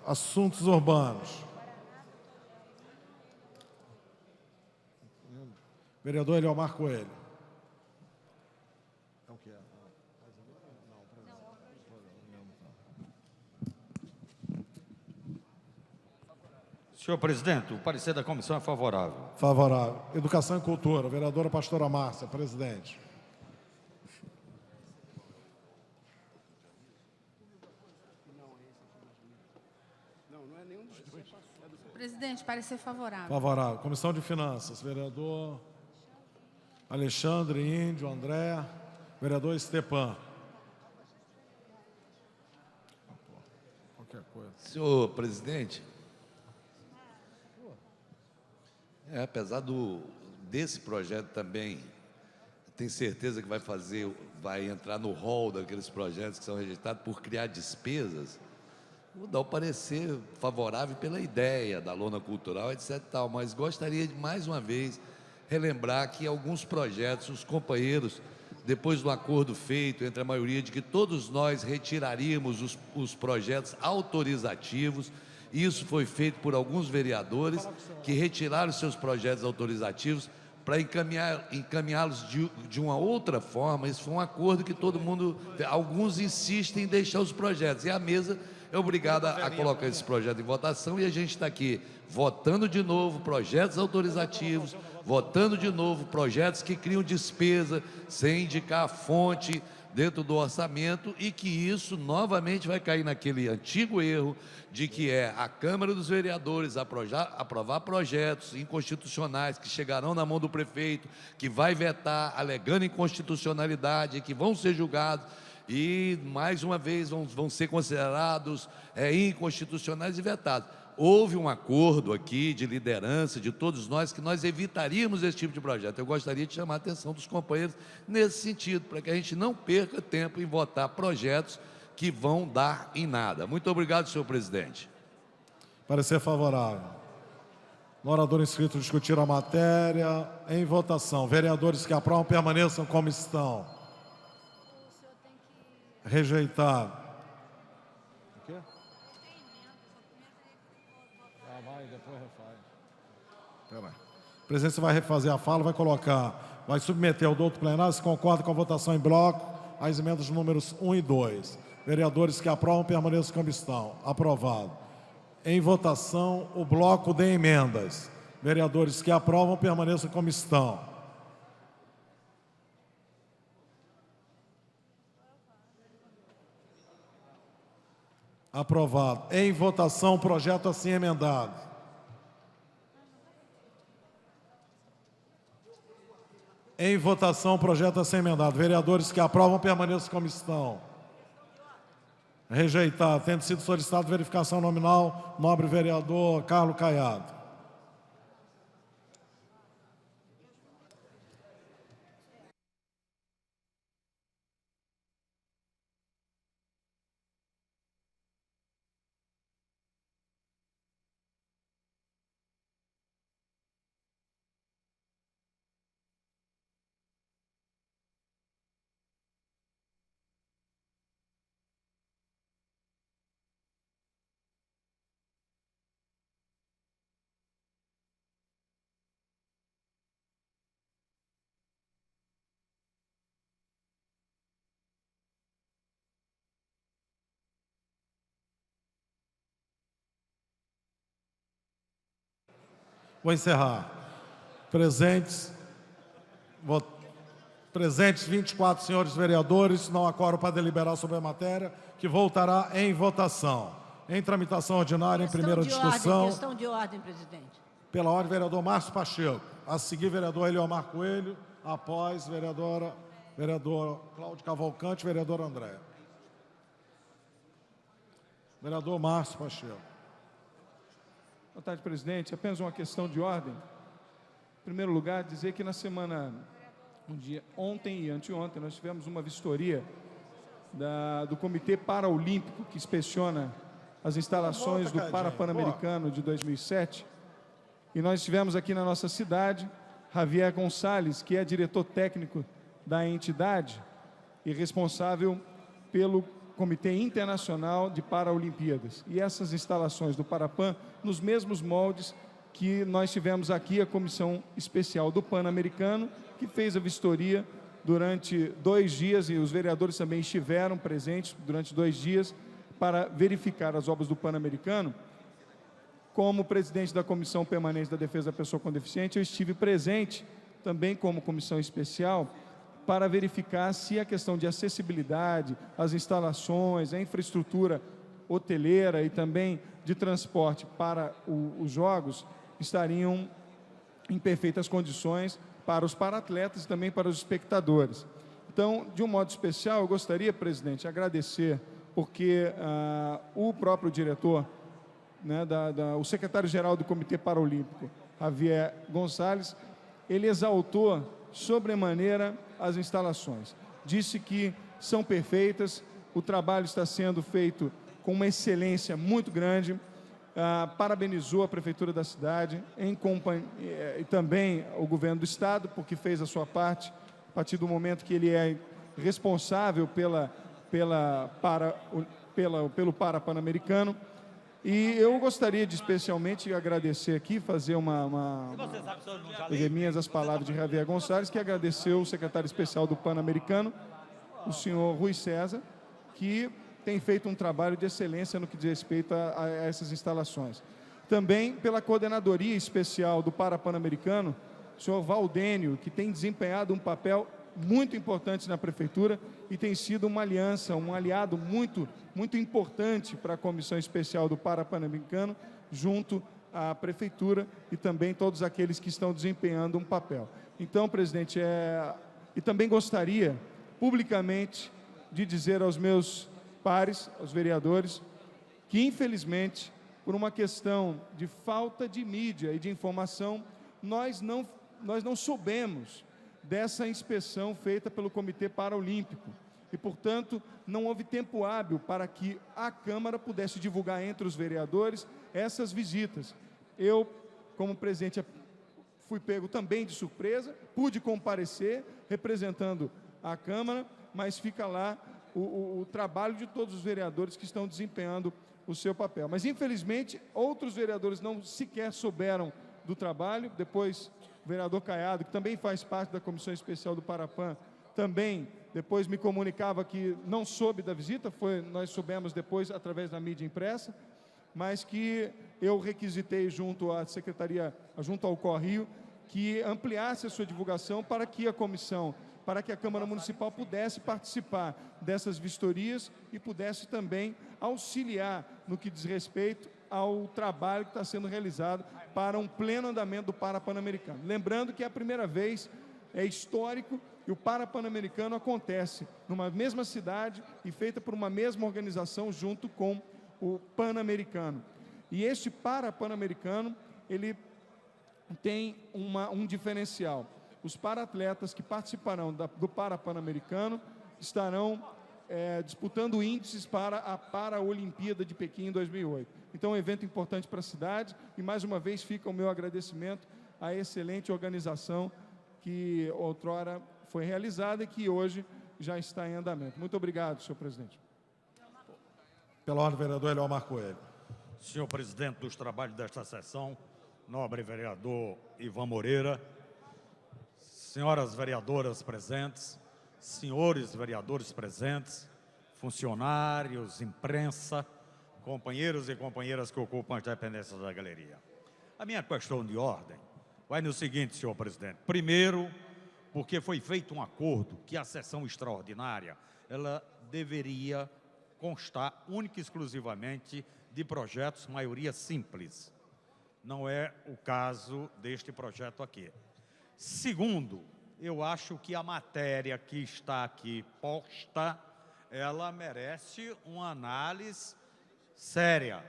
Assuntos urbanos. Vereador Eliomar Coelho. É o que é? Senhor presidente, o parecer da comissão é favorável. Favorável. Educação e Cultura, vereadora Pastora Márcia, presidente. Presidente, parecer favorável. Favorável. Comissão de Finanças, vereador Alexandre, Índio, André, vereador Stepan. Qualquer coisa. Senhor presidente, apesar desse projeto também, tenho certeza que vai entrar no rol daqueles projetos que são registrados por criar despesas, vou dar o parecer favorável pela ideia da lona cultural, etc. Mas gostaria de, mais uma vez, relembrar que alguns projetos, os companheiros, depois do acordo feito entre a maioria, de que todos nós retiraríamos os projetos autorizativos. Isso foi feito por alguns vereadores que retiraram seus projetos autorizativos para encaminhá-los de uma outra forma. Isso foi um acordo que todo mundo... Alguns insistem em deixar os projetos, e a mesa é obrigada a colocar esse projeto em votação, e a gente está aqui votando de novo projetos autorizativos, votando de novo projetos que criam despesa, sem indicar a fonte dentro do orçamento, e que isso novamente vai cair naquele antigo erro de que é a Câmara dos Vereadores aprovar projetos inconstitucionais que chegarão na mão do prefeito, que vai vetar alegando inconstitucionalidade, que vão ser julgados e, mais uma vez, vão ser considerados inconstitucionais e vetados. Houve um acordo aqui de liderança de todos nós que nós evitaríamos esse tipo de projeto. Eu gostaria de chamar a atenção dos companheiros nesse sentido, para que a gente não perca tempo em votar projetos que vão dar em nada. Muito obrigado, senhor presidente. Parecer favorável. No orador inscrito discutir a matéria. Em votação. Vereadores que aprovam permaneçam como estão. Rejeitado. O quê? Vai, depois refaz. Peraí. A presidência vai refazer a fala, vai submeter ao doutor plenário, se concorda com a votação em bloco, as emendas números 1 e 2. Vereadores que aprovam permaneçam como estão. Aprovado. Em votação, o bloco de emendas. Vereadores que aprovam permaneçam como estão. Aprovado. Em votação, o projeto assim emendado. Em votação, o projeto assim emendado. Vereadores que aprovam permaneçam como estão. Rejeitado. Tendo sido solicitado verificação nominal, nobre vereador Carlos Caiado. Vou encerrar. Presentes 24 senhores vereadores, não há quórum para deliberar sobre a matéria, que voltará em votação. Em tramitação ordinária, em primeira discussão. Questão de ordem, presidente. Pela ordem, vereador Márcio Pacheco. A seguir, vereador Eliomar Coelho. Após, vereador Cláudio Cavalcante, vereador André. Vereador Márcio Pacheco. Boa tarde, presidente. Apenas uma questão de ordem. Em primeiro lugar, dizer que na semana, ontem e anteontem, nós tivemos uma vistoria do Comitê Paraolímpico, que inspeciona as instalações do Parapan-Americano de 2007. E nós tivemos aqui na nossa cidade Javier Gonçalves, que é diretor técnico da entidade e responsável pelo Comitê Internacional de Paraolimpíadas. E essas instalações do Parapan, nos mesmos moldes que nós tivemos aqui a Comissão Especial do Pan-Americano, que fez a vistoria durante 2 dias, e os vereadores também estiveram presentes durante 2 dias para verificar as obras do Pan-Americano. Como presidente da Comissão Permanente da Defesa da Pessoa com Deficiente, eu estive presente também como comissão especial para verificar se a questão de acessibilidade, as instalações, a infraestrutura hoteleira e também de transporte para os Jogos estariam em perfeitas condições para os paratletas e também para os espectadores. Então, de um modo especial, eu gostaria, presidente, agradecer, porque o próprio diretor, né, o secretário-geral do Comitê Paralímpico, Javier Gonçalves, ele exaltou sobremaneira as instalações. Disse que são perfeitas, o trabalho está sendo feito com uma excelência muito grande, parabenizou a Prefeitura da cidade e também o Governo do Estado, porque fez a sua parte, a partir do momento que ele é responsável pelo Parapan-Americano. E eu gostaria de especialmente agradecer aqui, fazer minhas as palavras de Javier Gonçalves, que agradeceu o secretário especial do Pan-Americano, o senhor Rui César, que tem feito um trabalho de excelência no que diz respeito a essas instalações. Também pela coordenadoria especial do Parapan-Americano, o senhor Valdênio, que tem desempenhado um papel muito importante na Prefeitura e tem sido uma aliança, um aliado muito importante para a Comissão Especial do Parapan-Americano, junto à Prefeitura e também todos aqueles que estão desempenhando um papel. Então, presidente, e também gostaria, publicamente, de dizer aos meus pares, aos vereadores, que, infelizmente, por uma questão de falta de mídia e de informação, nós não soubemos dessa inspeção feita pelo Comitê Paralímpico e, portanto, não houve tempo hábil para que a Câmara pudesse divulgar entre os vereadores essas visitas. Eu, como presidente, fui pego também de surpresa, pude comparecer representando a Câmara, mas fica lá o trabalho de todos os vereadores que estão desempenhando o seu papel. Mas, infelizmente, outros vereadores não sequer souberam do trabalho. Depois, o vereador Caiado, que também faz parte da Comissão Especial do Parapan, também depois me comunicava que não soube da visita, nós soubemos depois através da mídia impressa, mas que eu requisitei junto à Secretaria, junto ao Correio, que ampliasse a sua divulgação para que a comissão, para que a Câmara Municipal pudesse participar dessas vistorias e pudesse também auxiliar no que diz respeito ao trabalho que está sendo realizado para um pleno andamento do Parapan-Americano. Lembrando que é a primeira vez, é histórico, e o Parapan-Americano acontece numa mesma cidade e feita por uma mesma organização junto com o Pan-Americano. E este Parapan-Americano, ele tem um diferencial. Os paratletas que participarão do Parapan-Americano estarão disputando índices para a Paraolimpíada de Pequim em 2008. Então, é um evento importante para a cidade e, mais uma vez, fica o meu agradecimento à excelente organização que outrora foi realizada e que hoje já está em andamento. Muito obrigado, senhor presidente. Pela ordem, vereador Eliomar Coelho. Senhor presidente dos trabalhos desta sessão, nobre vereador Ivan Moreira, senhoras vereadoras presentes, senhores vereadores presentes, funcionários, imprensa, companheiros e companheiras que ocupam as dependências da galeria. A minha questão de ordem vai no seguinte, senhor presidente. Primeiro, porque foi feito um acordo que a sessão extraordinária, ela deveria constar única e exclusivamente de projetos maioria simples. Não é o caso deste projeto aqui. Segundo, eu acho que a matéria que está aqui posta, ela merece uma análise séria.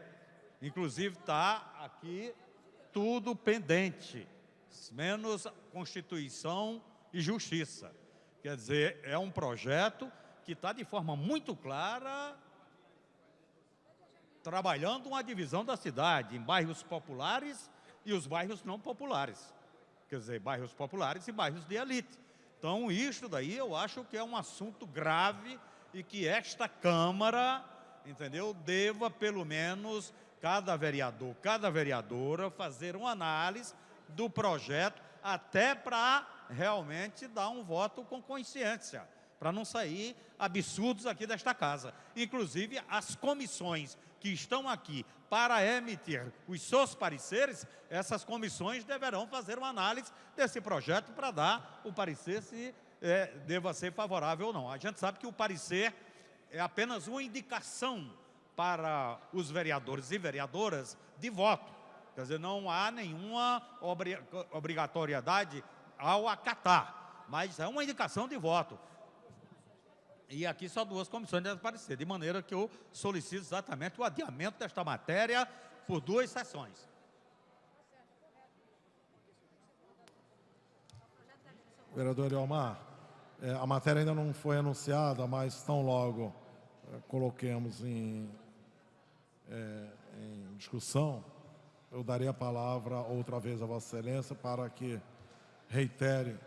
Inclusive está aqui tudo pendente, menos Constituição e Justiça. Quer dizer, é um projeto que está de forma muito clara trabalhando uma divisão da cidade em bairros populares e os bairros não populares. Quer dizer, bairros populares e bairros de elite. Então, isso daí eu acho que é um assunto grave e que esta Câmara, entendeu, deva, pelo menos, cada vereador, cada vereadora, fazer uma análise do projeto, até para realmente dar um voto com consciência, para não sair absurdos aqui desta casa. Inclusive, as comissões que estão aqui para emitir os seus pareceres, essas comissões deverão fazer uma análise desse projeto para dar o parecer se deva ser favorável ou não. A gente sabe que o parecer é apenas uma indicação para os vereadores e vereadoras de voto. Quer dizer, não há nenhuma obrigatoriedade ao acatar, mas é uma indicação de voto. E aqui só 2 comissões devem aparecer, de maneira que eu solicito exatamente o adiamento desta matéria por 2 sessões. Vereador Eliomar, a matéria ainda não foi anunciada, mas tão logo coloquemos em discussão, eu darei a palavra outra vez a Vossa Excelência para que reitere.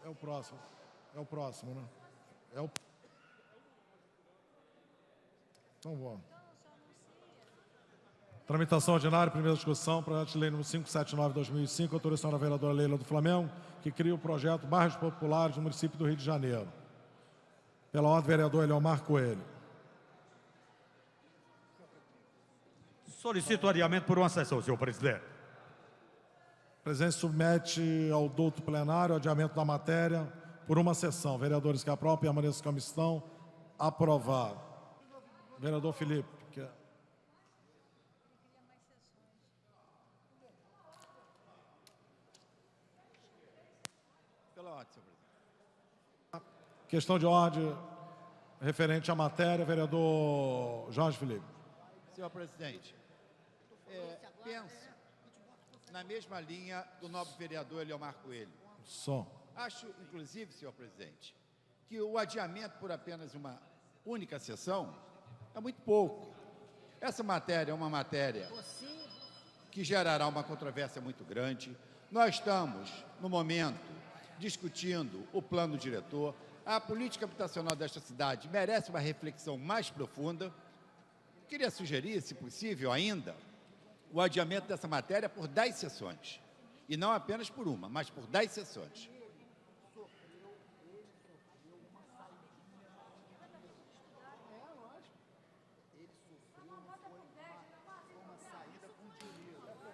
É o próximo, né? Então vamos. Tramitação ordinária, primeira discussão, projeto de lei número 579/2005, autorização da vereadora Leila do Flamengo, que cria o projeto Bairros Populares do município do Rio de Janeiro. Pela ordem, vereador Eliomar Coelho. Solicito o adiamento por uma sessão, senhor presidente. O presidente submete ao douto plenário o adiamento da matéria por uma sessão. Vereadores que aprovam, permaneçam como estão. Aprovado. Vereador Felipe. Pela ordem, senhor presidente. Questão de ordem referente à matéria, vereador Jorge Felipe. Senhor presidente, penso na mesma linha do nobre vereador Eliomar Coelho. Acho, inclusive, senhor presidente, que o adiamento por apenas uma única sessão é muito pouco. Essa matéria é uma matéria que gerará uma controvérsia muito grande. Nós estamos, no momento, discutindo o plano diretor. A política habitacional desta cidade merece uma reflexão mais profunda. Queria sugerir, se possível ainda, o adiamento dessa matéria por 10 sessões. E não apenas por uma, mas por 10 sessões.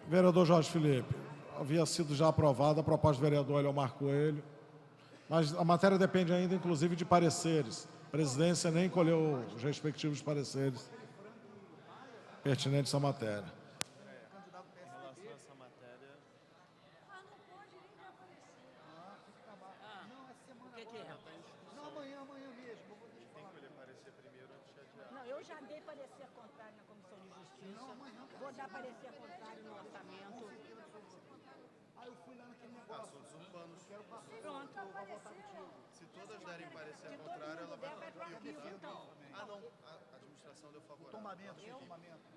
Vereador Jorge Felipe, havia sido já aprovada a proposta do vereador Eliomar Coelho, mas a matéria depende ainda, inclusive, de pareceres. A presidência nem colheu os respectivos pareceres pertinentes à matéria. Eu já dei parecer contrário na Comissão de Justiça. Vou dar parecer contrário no orçamento. Aí eu fui lá naquele negócio. Assuntos urbanos. Pronto, vai votar contigo. Se todas derem parecer contrário, ela vai votar. Não. A administração deu favorável. Tomamento.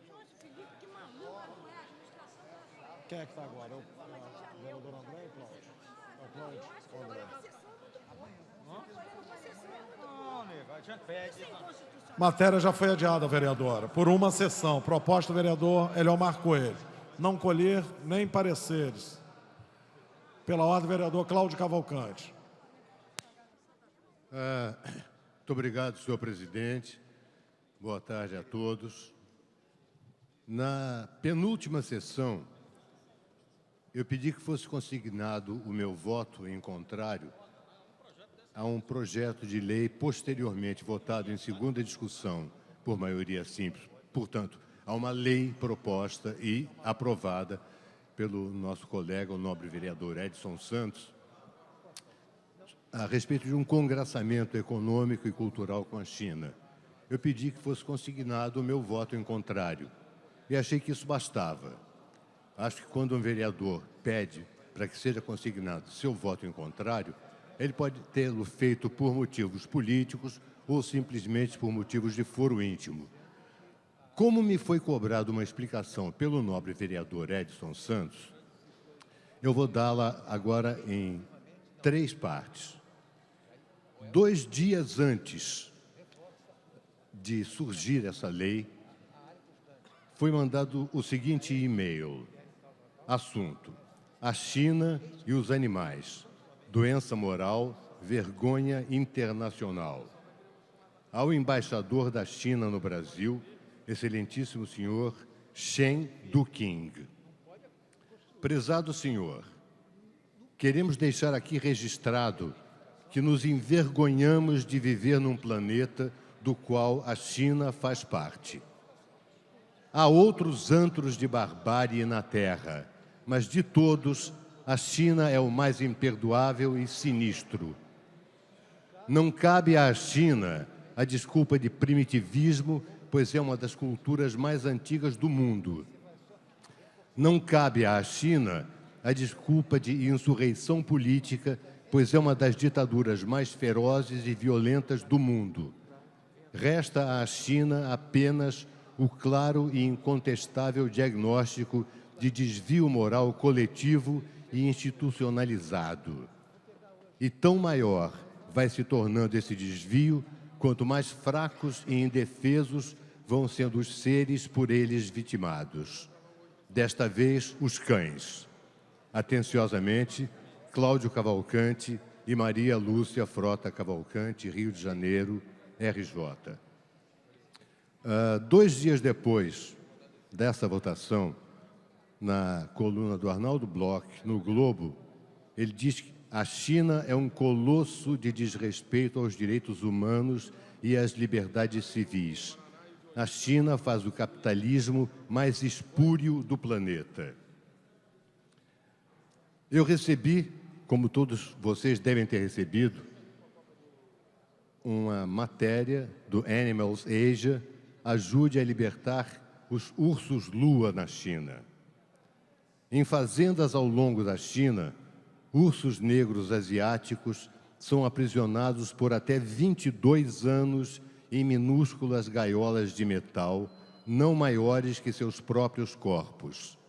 Jorge Felipe, que maluco, não é a administração da Quem é que está agora? O vereador André e Cláudio? É o Cláudio ou André? Não, nego, a gente pede. Matéria já foi adiada, vereadora, por uma sessão. Proposta do vereador Eliomar Coelho. Não colher nem pareceres. Pela ordem, vereador Cláudio Cavalcante. Muito obrigado, senhor presidente. Boa tarde a todos. Na penúltima sessão, eu pedi que fosse consignado o meu voto em contrário a um projeto de lei posteriormente votado em segunda discussão por maioria simples. Portanto, a uma lei proposta e aprovada pelo nosso colega, o nobre vereador Edson Santos, a respeito de um congraçamento econômico e cultural com a China. Eu pedi que fosse consignado o meu voto em contrário. e achei que isso bastava. Acho que quando um vereador pede para que seja consignado seu voto em contrário, ele pode tê-lo feito por motivos políticos ou simplesmente por motivos de foro íntimo. Como me foi cobrada uma explicação pelo nobre vereador Edson Santos, eu vou dá-la agora em 3 partes. 2 dias antes de surgir essa lei, foi mandado o seguinte e-mail. Assunto: a China e os animais. Doença moral, vergonha internacional. Ao embaixador da China no Brasil, excelentíssimo senhor Shen Duqing. Prezado senhor, queremos deixar aqui registrado que nos envergonhamos de viver num planeta do qual a China faz parte. Há outros antros de barbárie na Terra, mas de todos, a China é o mais imperdoável e sinistro. Não cabe à China a desculpa de primitivismo, pois é uma das culturas mais antigas do mundo. Não cabe à China a desculpa de insurreição política, pois é uma das ditaduras mais ferozes e violentas do mundo. Resta à China apenas o claro e incontestável diagnóstico de desvio moral coletivo e institucionalizado. E tão maior vai se tornando esse desvio, quanto mais fracos e indefesos vão sendo os seres por eles vitimados. Desta vez, os cães. Atenciosamente, Cláudio Cavalcante e Maria Lúcia Frota Cavalcante, Rio de Janeiro, RJ. 2 dias depois dessa votação, na coluna do Arnaldo Bloch, no Globo, ele diz que a China é um colosso de desrespeito aos direitos humanos e às liberdades civis. A China faz o capitalismo mais espúrio do planeta. Eu recebi, como todos vocês devem ter recebido, uma matéria do Animals Asia, ajude a libertar os ursos-lua na China. Em fazendas ao longo da China, ursos negros asiáticos são aprisionados por até 22 anos em minúsculas gaiolas de metal, não maiores que seus próprios corpos.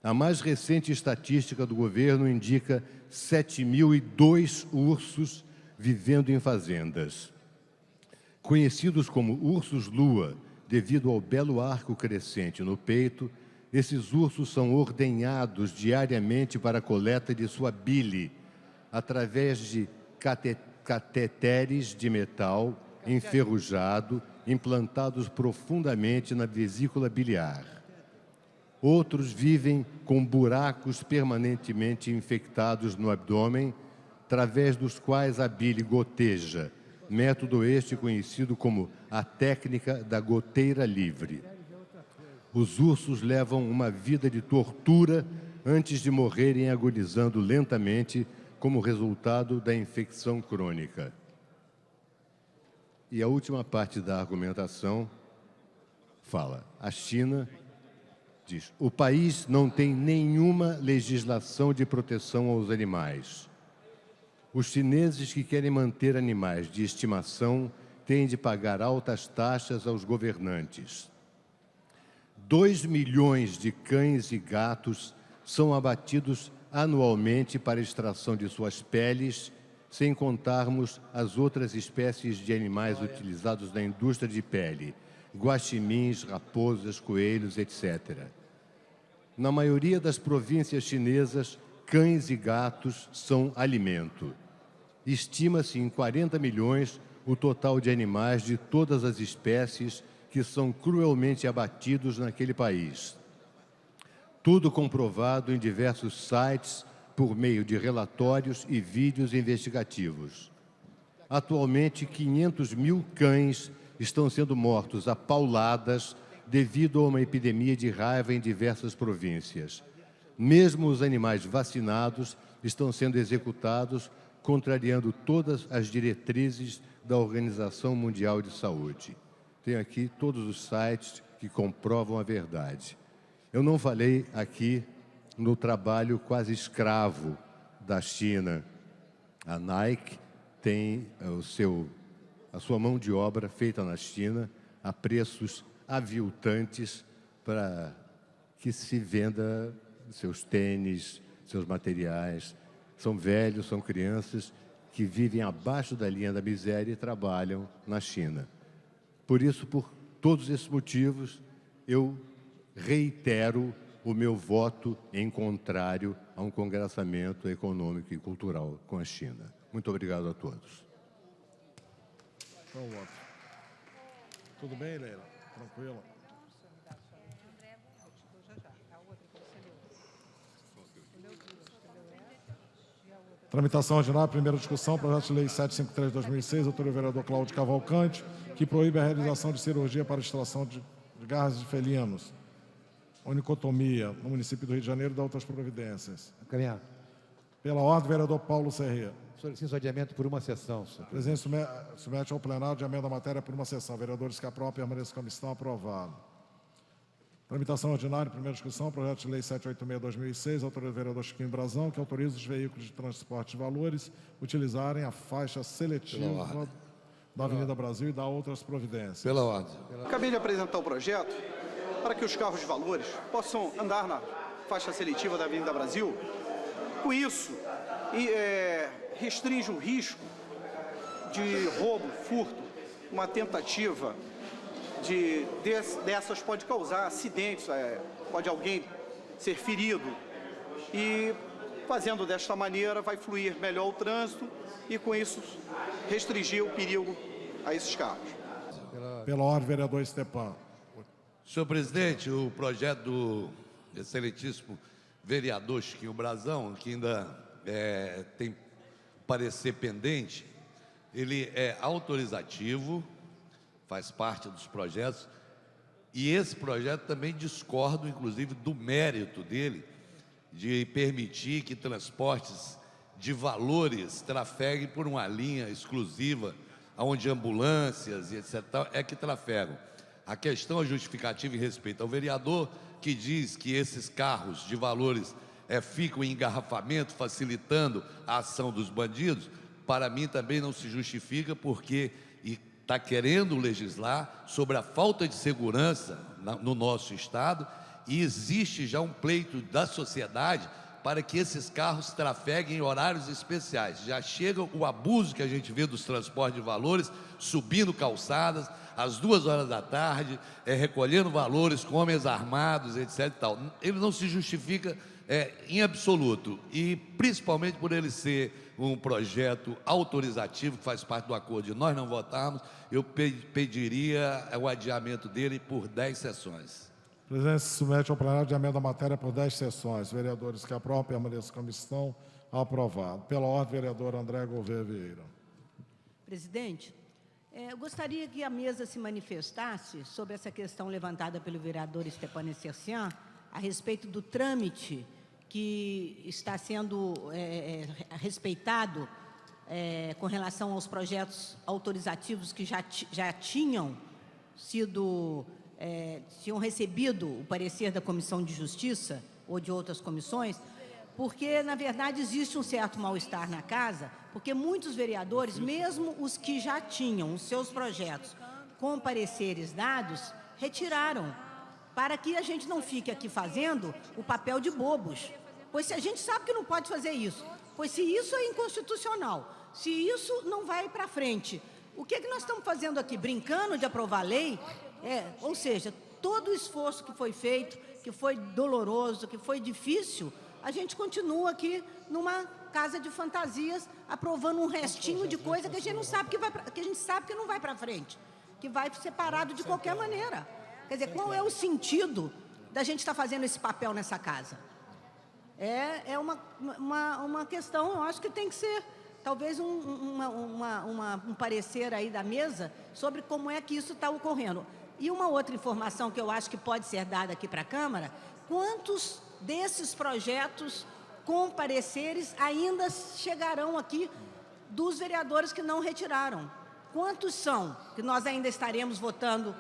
A mais recente estatística do governo indica 7.002 ursos vivendo em fazendas. Conhecidos como ursos-lua, devido ao belo arco crescente no peito, esses ursos são ordenhados diariamente para a coleta de sua bile, através de cateteres de metal enferrujado, implantados profundamente na vesícula biliar. Outros vivem com buracos permanentemente infectados no abdômen, através dos quais a bile goteja, método este conhecido como a técnica da goteira livre. Os ursos levam uma vida de tortura antes de morrerem agonizando lentamente como resultado da infecção crônica. E a última parte da argumentação fala: a China diz, o país não tem nenhuma legislação de proteção aos animais. Os chineses que querem manter animais de estimação têm de pagar altas taxas aos governantes. 2 milhões de cães e gatos são abatidos anualmente para extração de suas peles, sem contarmos as outras espécies de animais utilizados na indústria de pele, guaximins, raposas, coelhos, etc. Na maioria das províncias chinesas, cães e gatos são alimento. Estima-se em 40 milhões o total de animais de todas as espécies que são cruelmente abatidos naquele país. Tudo comprovado em diversos sites por meio de relatórios e vídeos investigativos. Atualmente, 500 mil cães estão sendo mortos a pauladas devido a uma epidemia de raiva em diversas províncias. Mesmo os animais vacinados estão sendo executados, contrariando todas as diretrizes da Organização Mundial de Saúde. Tenho aqui todos os sites que que comprovam a verdade. Eu não falei aqui no trabalho quase escravo da China. A Nike tem a sua mão de obra feita na China a preços aviltantes para que se venda seus tênis, seus materiais. São velhos, são crianças que vivem abaixo da linha da miséria e trabalham na China. Por isso, por todos esses motivos, eu reitero o meu voto em contrário a um congraçamento econômico e cultural com a China. Muito obrigado a todos. Tudo bem, Leila? Tranquilo? Tramitação ordinária, primeira discussão, projeto de lei 753/2006, autor do vereador Cláudio Cavalcante, que proíbe a realização de cirurgia para extração de garras de felinos, onicotomia, no município do Rio de Janeiro e da outras providências. Encaminhado. Pela ordem, vereador Paulo Serrê. Solicito o adiamento por uma sessão, senhor O presidente submete ao plenário de adiamento da matéria por uma sessão. Vereadores que aprovam, permaneçam como estão. Aprovado. Tramitação ordinária, primeira discussão, projeto de lei 786/2006, autoria do vereador Chiquinho Brazão, que autoriza os veículos de transporte de valores utilizarem a faixa seletiva da Avenida Brasil e da outras providências. Pela ordem. Acabei de apresentar o projeto para que os carros de valores possam andar na faixa seletiva da Avenida Brasil. Com isso, restringe o risco de roubo, furto, uma tentativa dessas pode causar acidentes, pode alguém ser ferido. E fazendo desta maneira vai fluir melhor o trânsito e com isso restringir o perigo a esses carros. Pela ordem, vereador Stepan. Senhor presidente, o projeto do excelentíssimo vereador Chiquinho Brazão, que ainda tem parecer pendente, ele é autorizativo, faz parte dos projetos, e esse projeto também discordo, inclusive, do mérito dele, de permitir que transportes de valores trafeguem por uma linha exclusiva, onde ambulâncias e etc. é que trafegam. A questão é justificativa em respeito ao vereador, que diz que esses carros de valores ficam em engarrafamento, facilitando a ação dos bandidos. Para mim também não se justifica, porque está querendo legislar sobre a falta de segurança no nosso Estado, e existe já um pleito da sociedade para que esses carros trafeguem em horários especiais. Já chega o abuso que a gente vê dos transportes de valores, subindo calçadas, às 2h da tarde, recolhendo valores com homens armados, etc. e tal. Ele não se justifica em absoluto, e principalmente por ele ser um projeto autorizativo, que faz parte do acordo de nós não votarmos, eu pediria o adiamento dele por 10 sessões. O presidente se submete ao plenário de adiamento da matéria por 10 sessões. Vereadores que aprovam, permaneçam como estão. Aprovado. Pela ordem, vereador André Gouveia Vieira. Presidente, eu gostaria que a mesa se manifestasse sobre essa questão levantada pelo vereador Stepan Essercian a respeito do trâmite que está sendo respeitado com relação aos projetos autorizativos que já tinham tinham recebido o parecer da Comissão de Justiça ou de outras comissões, porque, na verdade, existe um certo mal-estar na casa, porque muitos vereadores, mesmo os que já tinham os seus projetos com pareceres dados, retiraram, para que a gente não fique aqui fazendo o papel de bobos. Pois se a gente sabe que não pode fazer isso, pois se isso é inconstitucional, se isso não vai para frente, o que nós estamos fazendo aqui? Brincando de aprovar lei? Ou seja, todo o esforço que foi feito, que foi doloroso, que foi difícil, a gente continua aqui numa casa de fantasias, aprovando um restinho de coisa que a gente não sabe que a gente sabe que não vai para frente, que vai ser parado de qualquer maneira. Quer dizer, qual é o sentido da gente estar fazendo esse papel nessa casa? É uma questão, eu acho que tem que ser, talvez, um parecer aí da mesa sobre como é que isso está ocorrendo. E uma outra informação que eu acho que pode ser dada aqui para a Câmara: quantos desses projetos com pareceres ainda chegarão aqui dos vereadores que não retiraram? Quantos são que nós ainda estaremos votando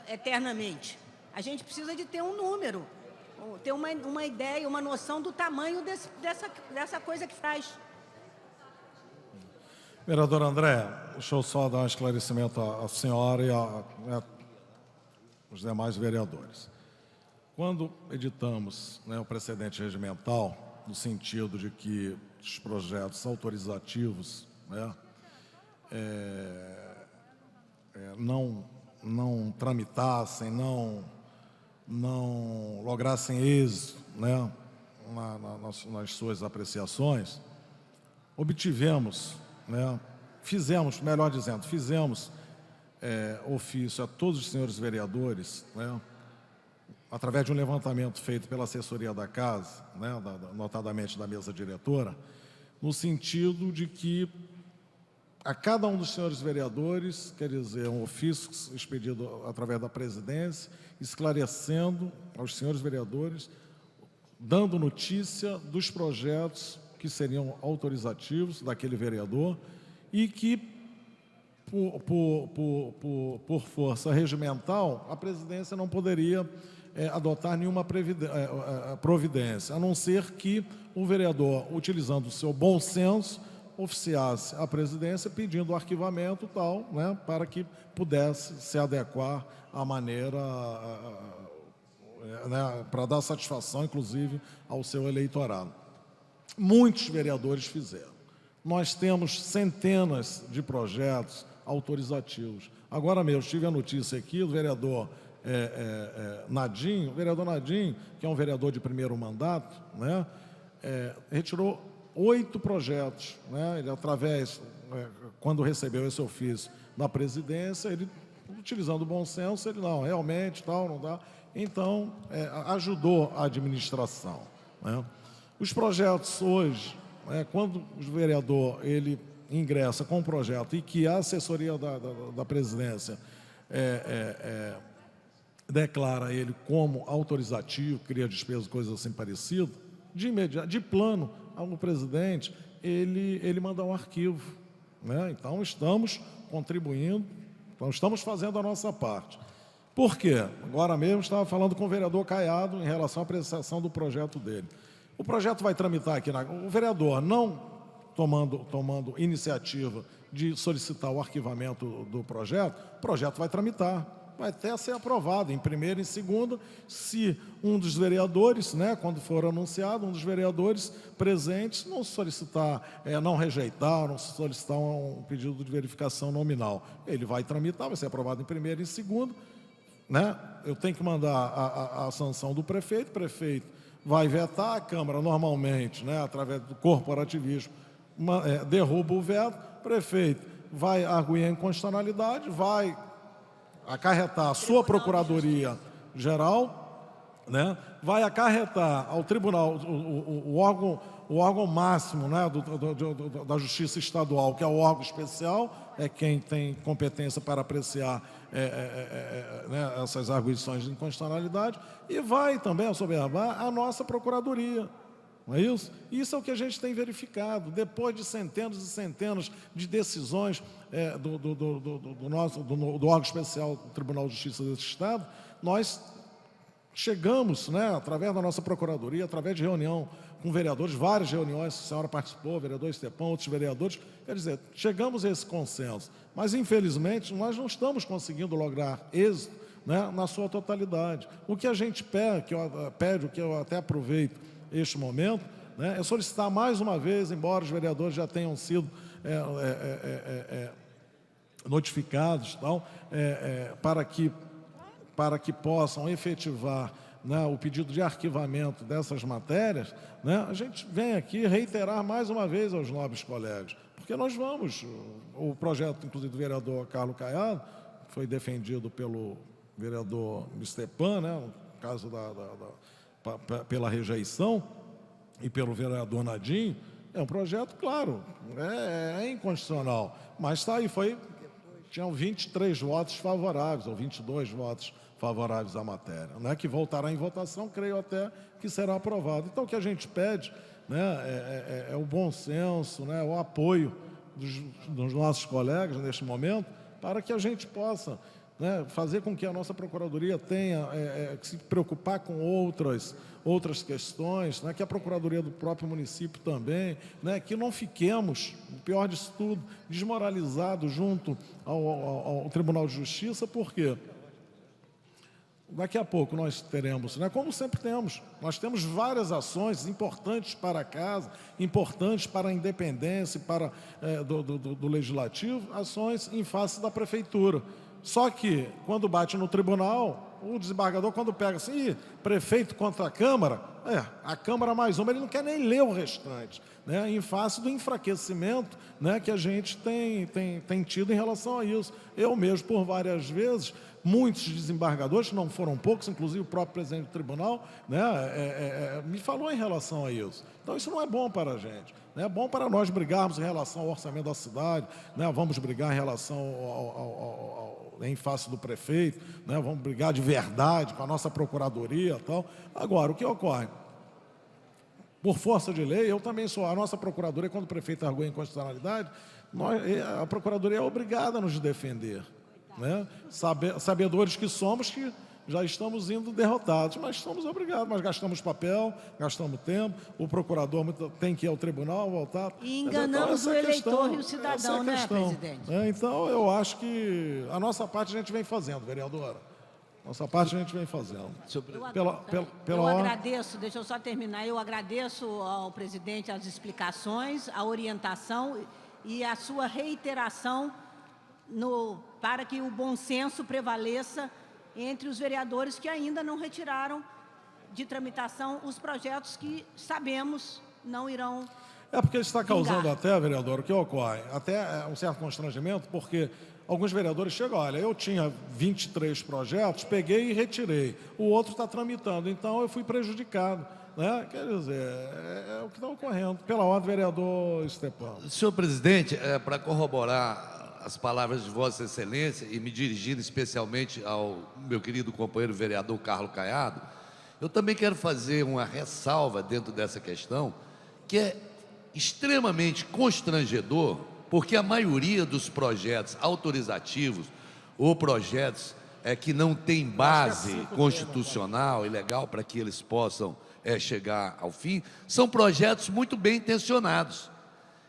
eternamente. A gente precisa de ter um número, ter uma ideia, uma noção do tamanho dessa coisa que faz. Vereador André, deixa eu só dar um esclarecimento à senhora e aos demais vereadores. Quando editamos, né, o precedente regimental, no sentido de que os projetos autorizativos, né, não tramitassem, não lograssem êxito, né, nas suas apreciações, obtivemos, né, fizemos ofício a todos os senhores vereadores, né, através de um levantamento feito pela assessoria da Casa, né, notadamente da mesa diretora, no sentido de que a cada um dos senhores vereadores, quer dizer, um ofício expedido através da presidência, esclarecendo aos senhores vereadores, dando notícia dos projetos que seriam autorizativos daquele vereador e que, por força regimental, a presidência não poderia adotar nenhuma providência, a não ser que o vereador, utilizando o seu bom senso, oficiasse à presidência pedindo o arquivamento tal, né, para que pudesse se adequar à maneira, né, para dar satisfação, inclusive, ao seu eleitorado. Muitos vereadores fizeram. Nós temos centenas de projetos autorizativos. Agora mesmo, tive a notícia aqui do vereador Nadim, o vereador Nadim, que é um vereador de primeiro mandato, né, retirou 8 projetos, né, ele, quando recebeu esse ofício da presidência, ele, utilizando o bom senso, ele, não, realmente, tal, não dá. Então, ajudou a administração, né. Os projetos hoje, quando o vereador ele ingressa com um projeto e que a assessoria da presidência declara ele como autorizativo, cria despesa, coisas assim parecidas, de imediato, de plano, o presidente, ele manda um arquivo, né? Então, estamos contribuindo, então, estamos fazendo a nossa parte. Por quê? Agora mesmo estava falando com o vereador Caiado em relação à apreciação do projeto dele. O projeto vai tramitar aqui, o vereador não tomando iniciativa de solicitar o arquivamento do projeto, o projeto vai tramitar, vai até ser aprovado em primeira e em segunda, se um dos vereadores, né, quando for anunciado, um dos vereadores presentes não solicitar, não rejeitar, não solicitar um pedido de verificação nominal. Ele vai tramitar, vai ser aprovado em primeira e em segunda, né? Eu tenho que mandar a sanção do prefeito, o prefeito vai vetar, a Câmara normalmente, né, através do corporativismo, derruba o veto, o prefeito vai arguir a inconstitucionalidade, vai acarretar a sua Procuradoria-Geral, né, vai acarretar ao Tribunal, o órgão máximo, né, da Justiça Estadual, que é o órgão especial, é quem tem competência para apreciar né, essas arguições de inconstitucionalidade, e vai também assoberbar a nossa Procuradoria. Não é isso? Isso é o que a gente tem verificado. Depois de centenas e centenas de decisões do órgão especial do Tribunal de Justiça desse Estado, nós chegamos, né, através da nossa Procuradoria, através de reunião com vereadores, várias reuniões, a senhora participou, o vereador Estepão, outros vereadores, quer dizer, chegamos a esse consenso. Mas, infelizmente, nós não estamos conseguindo lograr êxito, né, na sua totalidade. O que a gente pede, o que eu até aproveito este momento, né, é solicitar mais uma vez, embora os vereadores já tenham sido notificados, tal, para que possam efetivar, né, o pedido de arquivamento dessas matérias, né, a gente vem aqui reiterar mais uma vez aos nobres colegas, porque nós vamos, o projeto, inclusive, do vereador Carlos Caiado, foi defendido pelo vereador Stepan, né, no caso pela rejeição, e pelo vereador Nadim, é um projeto, claro, é inconstitucional, mas está aí, tinham 23 votos favoráveis, ou 22 votos favoráveis à matéria, né, que voltará em votação, creio até que será aprovado. Então, o que a gente pede, né, é o bom senso, né, o apoio dos nossos colegas neste momento, para que a gente possa, né, fazer com que a nossa Procuradoria tenha que se preocupar com outras questões, né, que a Procuradoria do próprio município também, né, que não fiquemos, o pior disso tudo, desmoralizados junto ao Tribunal de Justiça, por quê? Daqui a pouco nós teremos, né, como sempre temos, nós temos várias ações importantes para a casa, importantes para a independência do Legislativo, ações em face da Prefeitura. Só que, quando bate no tribunal, o desembargador, quando pega assim, prefeito contra a Câmara, a Câmara mais uma, ele não quer nem ler o restante, né, em face do enfraquecimento, né, que a gente tem tido em relação a isso. Eu mesmo, por várias vezes, muitos desembargadores, não foram poucos, inclusive o próprio presidente do tribunal, né, me falou em relação a isso. Então, isso não é bom para a gente. É bom para nós brigarmos em relação ao orçamento da cidade, né, vamos brigar em relação em face do prefeito, né, vamos brigar de verdade com a nossa procuradoria e tal. Agora, o que ocorre? Por força de lei, eu também sou, a nossa procuradoria, quando o prefeito argui inconstitucionalidade, a procuradoria é obrigada a nos defender. Né? Sabedores que somos, que já estamos indo derrotados, mas estamos obrigados, mas gastamos papel, gastamos tempo, o procurador tem que ir ao tribunal, voltar. E enganamos o eleitor e o cidadão, né, presidente? Então, eu acho que a nossa parte a gente vem fazendo, vereadora. Nossa parte a gente vem fazendo. Eu agradeço, deixa eu só terminar, eu agradeço ao presidente as explicações, a orientação e a sua reiteração para que o bom senso prevaleça entre os vereadores que ainda não retiraram de tramitação os projetos que sabemos não irão porque isso está causando até, vereador, o que ocorre? Até um certo constrangimento, porque alguns vereadores chegam, olha, eu tinha 23 projetos, peguei e retirei, o outro está tramitando, então eu fui prejudicado. Né? Quer dizer, é o que está ocorrendo. Pela ordem, vereador Stepan. Senhor presidente, para corroborar as palavras de Vossa Excelência e me dirigindo especialmente ao meu querido companheiro vereador Carlos Caiado, eu também quero fazer uma ressalva dentro dessa questão, que é extremamente constrangedor, porque a maioria dos projetos autorizativos ou projetos que não têm base constitucional e legal para que eles possam chegar ao fim, são projetos muito bem intencionados.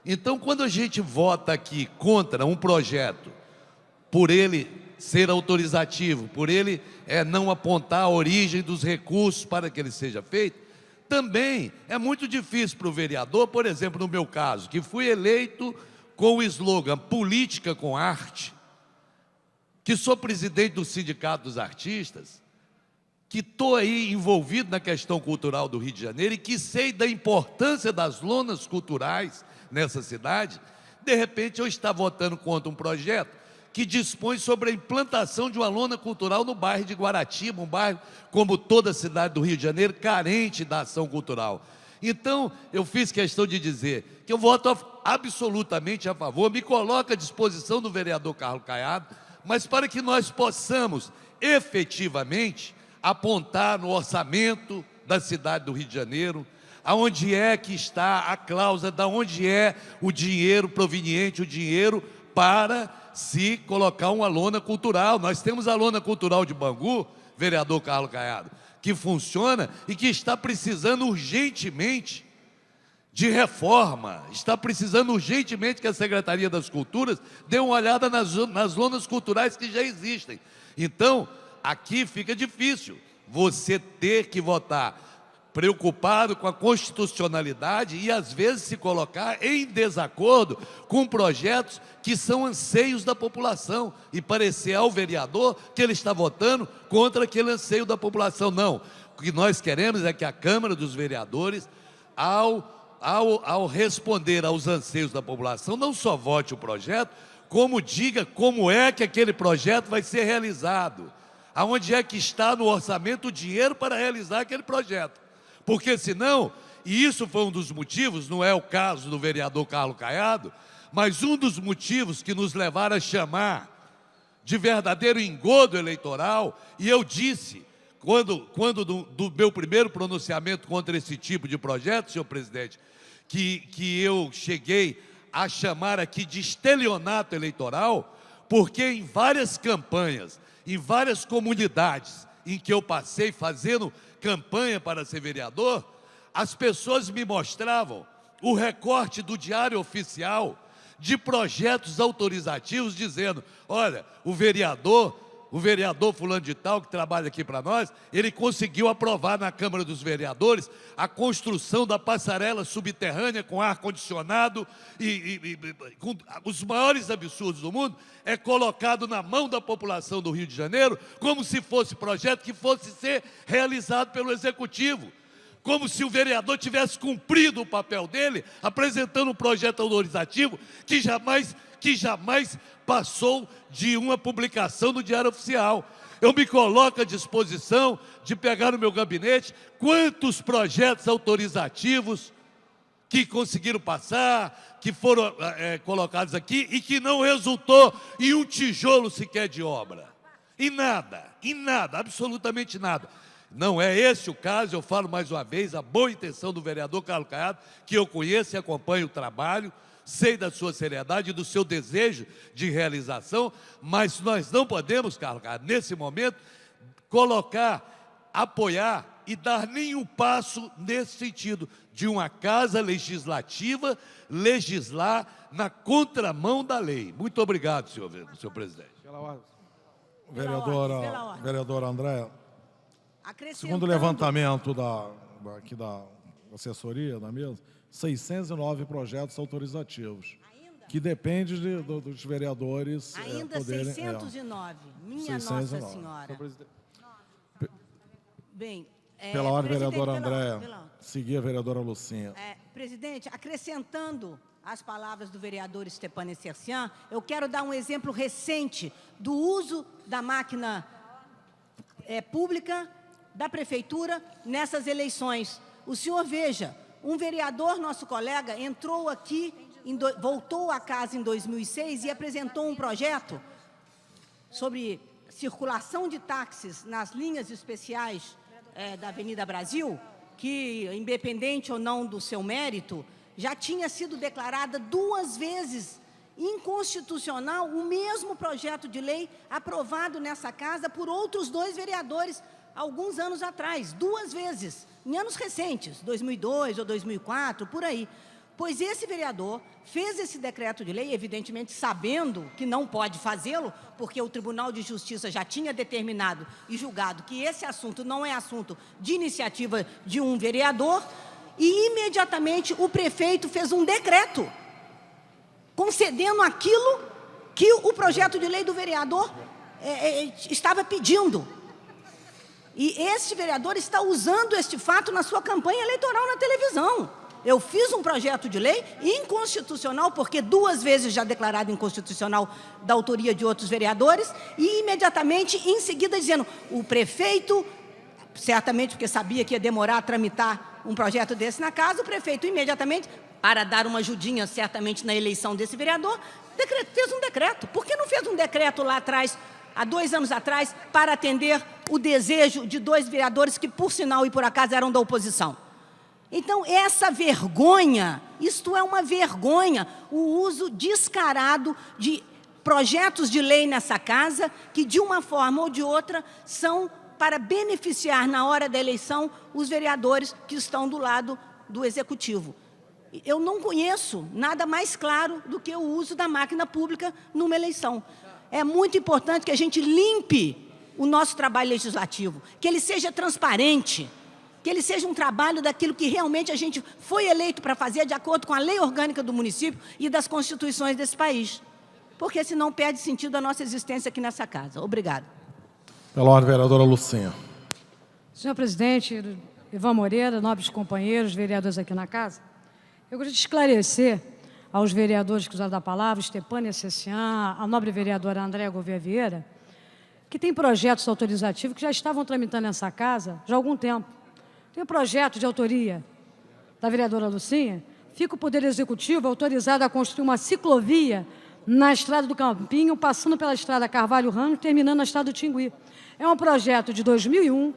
Então, quando a gente vota aqui contra um projeto, por ele ser autorizativo, por ele não apontar a origem dos recursos para que ele seja feito, também é muito difícil para o vereador, por exemplo, no meu caso, que fui eleito com o slogan Política com Arte, que sou presidente do Sindicato dos Artistas, que estou aí envolvido na questão cultural do Rio de Janeiro e que sei da importância das lonas culturais nessa cidade, de repente eu estou votando contra um projeto que dispõe sobre a implantação de uma lona cultural no bairro de Guaratiba, um bairro, como toda a cidade do Rio de Janeiro, carente da ação cultural. Então, eu fiz questão de dizer que eu voto absolutamente a favor, me coloco à disposição do vereador Carlos Caiado, mas para que nós possamos efetivamente apontar no orçamento da cidade do Rio de Janeiro, aonde é que está a cláusula, da onde é o dinheiro proveniente, o dinheiro para se colocar uma lona cultural. Nós temos a lona cultural de Bangu, vereador Carlos Caiado, que funciona e que está precisando urgentemente de reforma, está precisando urgentemente que a Secretaria das Culturas dê uma olhada nas lonas culturais que já existem. Então, aqui fica difícil você ter que votar preocupado com a constitucionalidade e às vezes se colocar em desacordo com projetos que são anseios da população e parecer ao vereador que ele está votando contra aquele anseio da população. Não, o que nós queremos é que a Câmara dos Vereadores, ao responder aos anseios da população, não só vote o projeto, como diga como é que aquele projeto vai ser realizado, aonde é que está no orçamento o dinheiro para realizar aquele projeto. Porque senão, e isso foi um dos motivos, não é o caso do vereador Carlos Caiado, mas um dos motivos que nos levaram a chamar de verdadeiro engodo eleitoral, e eu disse, quando do meu primeiro pronunciamento contra esse tipo de projeto, senhor presidente, que eu cheguei a chamar aqui de estelionato eleitoral, porque em várias campanhas em várias comunidades em que eu passei fazendo campanha para ser vereador, as pessoas me mostravam o recorte do Diário Oficial de projetos autorizativos dizendo, olha, o vereador fulano de tal, que trabalha aqui para nós, ele conseguiu aprovar na Câmara dos Vereadores a construção da passarela subterrânea com ar-condicionado e com os maiores absurdos do mundo, é colocado na mão da população do Rio de Janeiro como se fosse projeto que fosse ser realizado pelo Executivo. Como se o vereador tivesse cumprido o papel dele, apresentando um projeto autorizativo que jamais passou de uma publicação no Diário Oficial. Eu me coloco à disposição de pegar no meu gabinete quantos projetos autorizativos que conseguiram passar, que foram colocados aqui e que não resultou em um tijolo sequer de obra. Em nada, absolutamente nada. Não é esse o caso, eu falo mais uma vez, a boa intenção do vereador Carlos Caiado, que eu conheço e acompanho o trabalho, sei da sua seriedade e do seu desejo de realização, mas nós não podemos, Carlos Caiado, nesse momento, apoiar e dar nenhum passo nesse sentido, de uma casa legislativa legislar na contramão da lei. Muito obrigado, senhor presidente. Vereadora Andréa, segundo o levantamento aqui da assessoria da mesa, 609 projetos autorizativos, que depende dos vereadores ainda poderem... 609, minha 609. Nossa Senhora. Bem, pela ordem, vereadora Andréa, seguir a vereadora Lucinha. Presidente, acrescentando as palavras do vereador Stepane Cercian, eu quero dar um exemplo recente do uso da máquina pública da prefeitura nessas eleições. O senhor veja, um vereador, nosso colega, entrou aqui, voltou à casa em 2006 e apresentou um projeto sobre circulação de táxis nas linhas especiais da Avenida Brasil, que, independente ou não do seu mérito, já tinha sido declarada 2 vezes inconstitucional o mesmo projeto de lei aprovado nessa casa por outros 2 vereadores alguns anos atrás, 2 vezes, em anos recentes, 2002 ou 2004, por aí. Pois esse vereador fez esse decreto de lei, evidentemente sabendo que não pode fazê-lo, porque o Tribunal de Justiça já tinha determinado e julgado que esse assunto não é assunto de iniciativa de um vereador, e imediatamente o prefeito fez um decreto concedendo aquilo que o projeto de lei do vereador estava pedindo. E este vereador está usando este fato na sua campanha eleitoral na televisão. Eu fiz um projeto de lei inconstitucional, porque 2 vezes já declarado inconstitucional da autoria de outros vereadores, e imediatamente, em seguida, dizendo, o prefeito, certamente porque sabia que ia demorar a tramitar um projeto desse na casa, o prefeito imediatamente, para dar uma ajudinha, certamente, na eleição desse vereador, fez um decreto. Por que não fez um decreto lá atrás, há 2 anos atrás, para atender o desejo de 2 vereadores que, por sinal e por acaso, eram da oposição? Então, essa vergonha, isto é uma vergonha, o uso descarado de projetos de lei nessa casa, que de uma forma ou de outra são para beneficiar na hora da eleição os vereadores que estão do lado do Executivo. Eu não conheço nada mais claro do que o uso da máquina pública numa eleição. É muito importante que a gente limpe o nosso trabalho legislativo, que ele seja transparente, que ele seja um trabalho daquilo que realmente a gente foi eleito para fazer de acordo com a lei orgânica do município e das constituições desse país. Porque senão perde sentido a nossa existência aqui nessa casa. Obrigada. Pela ordem, vereadora Lucinha. Senhor presidente, Ivan Moreira, nobres companheiros, vereadores aqui na casa, eu gostaria de esclarecer aos vereadores que usaram da palavra, Stepane Cercian, a nobre vereadora Andréa Gouveia Vieira, que tem projetos autorizativos que já estavam tramitando nessa casa já há algum tempo. Tem um projeto de autoria da vereadora Lucinha, fica o Poder Executivo autorizado a construir uma ciclovia na Estrada do Campinho, passando pela Estrada Carvalho Ramos, terminando na Estrada do Tingui. É um projeto de 2001,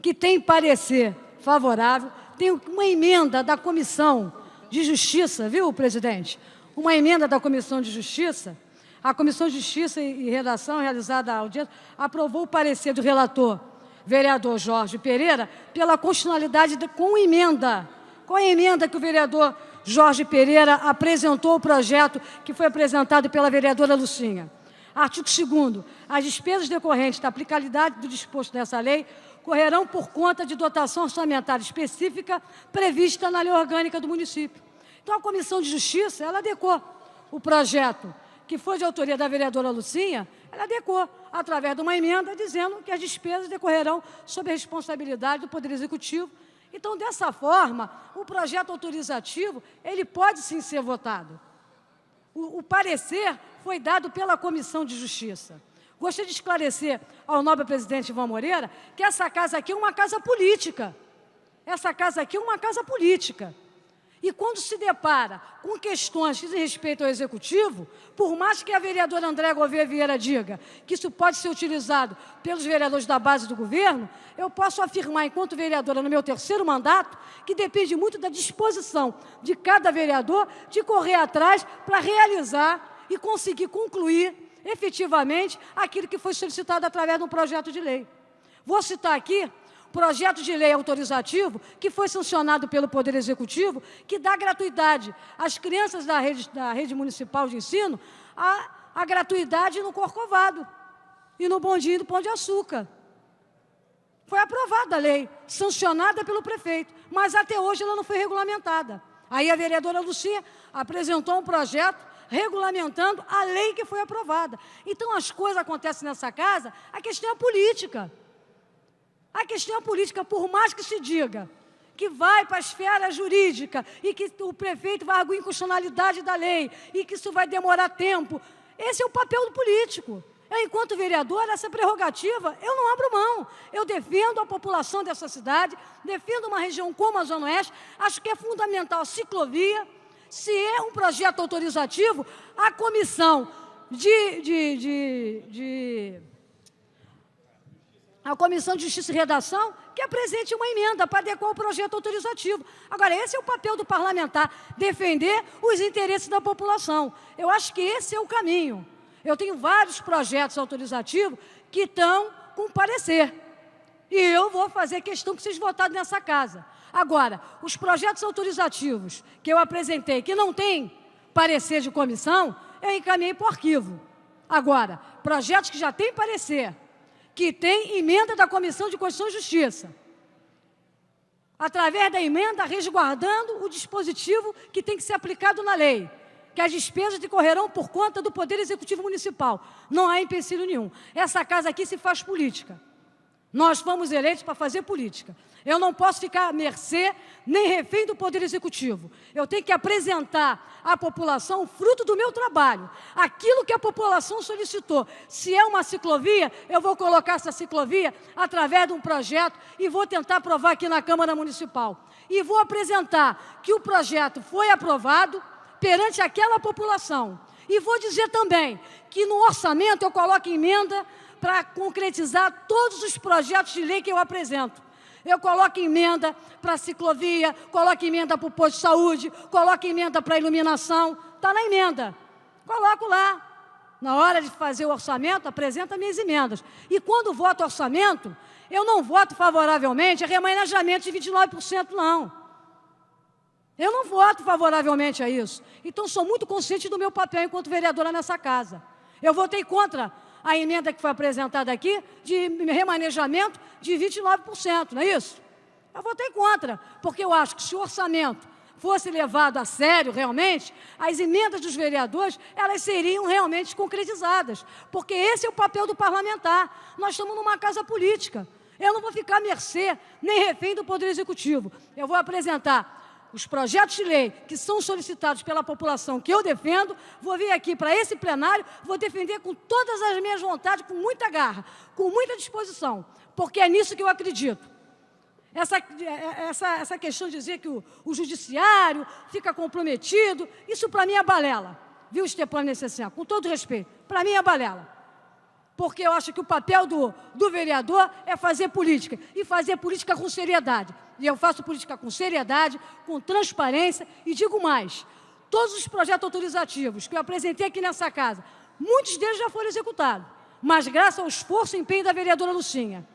que tem parecer favorável, tem uma emenda da Comissão de Justiça, viu, presidente? Uma emenda da Comissão de Justiça, a Comissão de Justiça e Redação, realizada a audiência, aprovou o parecer do relator, vereador Jorge Pereira, pela constitucionalidade com emenda. Com a emenda que o vereador Jorge Pereira apresentou o projeto que foi apresentado pela vereadora Lucinha. Artigo 2º. As despesas decorrentes da aplicabilidade do disposto dessa lei correrão por conta de dotação orçamentária específica prevista na lei orgânica do município. Então, a Comissão de Justiça, ela adequou o projeto que foi de autoria da vereadora Lucinha, ela adequou através de uma emenda dizendo que as despesas decorrerão sob a responsabilidade do Poder Executivo. Então, dessa forma, o projeto autorizativo, ele pode sim ser votado. O parecer foi dado pela Comissão de Justiça. Gostaria de esclarecer ao nobre presidente Ivan Moreira que essa casa aqui é uma casa política. Essa casa aqui é uma casa política. E quando se depara com questões que dizem respeito ao Executivo, por mais que a vereadora Andréa Gouveia Vieira diga que isso pode ser utilizado pelos vereadores da base do governo, eu posso afirmar, enquanto vereadora no meu 3º mandato, que depende muito da disposição de cada vereador de correr atrás para realizar e conseguir concluir efetivamente aquilo que foi solicitado através de um projeto de lei. Vou citar aqui projeto de lei autorizativo que foi sancionado pelo Poder Executivo, que dá gratuidade às crianças da rede municipal de ensino, a gratuidade no Corcovado e no bondinho do Pão de Açúcar. Foi aprovada a lei, sancionada pelo prefeito, mas até hoje ela não foi regulamentada. Aí a vereadora Lucinha apresentou um projeto regulamentando a lei que foi aprovada. Então, as coisas acontecem nessa casa, a questão é política. A questão é política, por mais que se diga que vai para a esfera jurídica e que o prefeito vai arguir inconstitucionalidade da lei e que isso vai demorar tempo, esse é o papel do político. Eu, enquanto vereadora, essa prerrogativa, eu não abro mão. Eu defendo a população dessa cidade, defendo uma região como a Zona Oeste, acho que é fundamental a ciclovia. Se é um projeto autorizativo, a Comissão a Comissão de Justiça e Redação que apresente uma emenda para adequar o projeto autorizativo. Agora, esse é o papel do parlamentar, defender os interesses da população. Eu acho que esse é o caminho. Eu tenho vários projetos autorizativos que estão com parecer. E eu vou fazer questão que vocês votarem nessa casa. Agora, os projetos autorizativos que eu apresentei, que não têm parecer de comissão, eu encaminhei para o arquivo. Agora, projetos que já têm parecer, que tem emenda da Comissão de Constituição e Justiça, através da emenda resguardando o dispositivo que tem que ser aplicado na lei, que as despesas decorrerão por conta do Poder Executivo Municipal. Não há empecilho nenhum. Essa casa aqui se faz política. Nós fomos eleitos para fazer política. Eu não posso ficar à mercê nem refém do Poder Executivo. Eu tenho que apresentar à população o fruto do meu trabalho, aquilo que a população solicitou. Se é uma ciclovia, eu vou colocar essa ciclovia através de um projeto e vou tentar aprovar aqui na Câmara Municipal. E vou apresentar que o projeto foi aprovado perante aquela população. E vou dizer também que no orçamento eu coloco emenda para concretizar todos os projetos de lei que eu apresento. Eu coloco emenda para a ciclovia, coloco emenda para o posto de saúde, coloco emenda para a iluminação. Está na emenda. Coloco lá. Na hora de fazer o orçamento, apresento minhas emendas. E quando voto orçamento, eu não voto favoravelmente a remanejamento de 29%, não. Eu não voto favoravelmente a isso. Então, sou muito consciente do meu papel enquanto vereadora nessa casa. Eu votei contra a emenda que foi apresentada aqui de remanejamento de 29%, não é isso? Eu votei contra, porque eu acho que se o orçamento fosse levado a sério realmente, as emendas dos vereadores, elas seriam realmente concretizadas, porque esse é o papel do parlamentar. Nós estamos numa casa política. Eu não vou ficar à mercê nem refém do Poder Executivo. Eu vou apresentar os projetos de lei que são solicitados pela população que eu defendo, vou vir aqui para esse plenário, vou defender com todas as minhas vontades, com muita garra, com muita disposição, porque é nisso que eu acredito. Essa questão de dizer que o judiciário fica comprometido, isso para mim é balela, viu, Stepane Necessian? Com todo respeito, para mim é balela. Porque eu acho que o papel do vereador é fazer política, e fazer política com seriedade. E eu faço política com seriedade, com transparência, e digo mais, todos os projetos autorizativos que eu apresentei aqui nessa casa, Muitos deles já foram executados, mas graças ao esforço e empenho da vereadora Lucinha.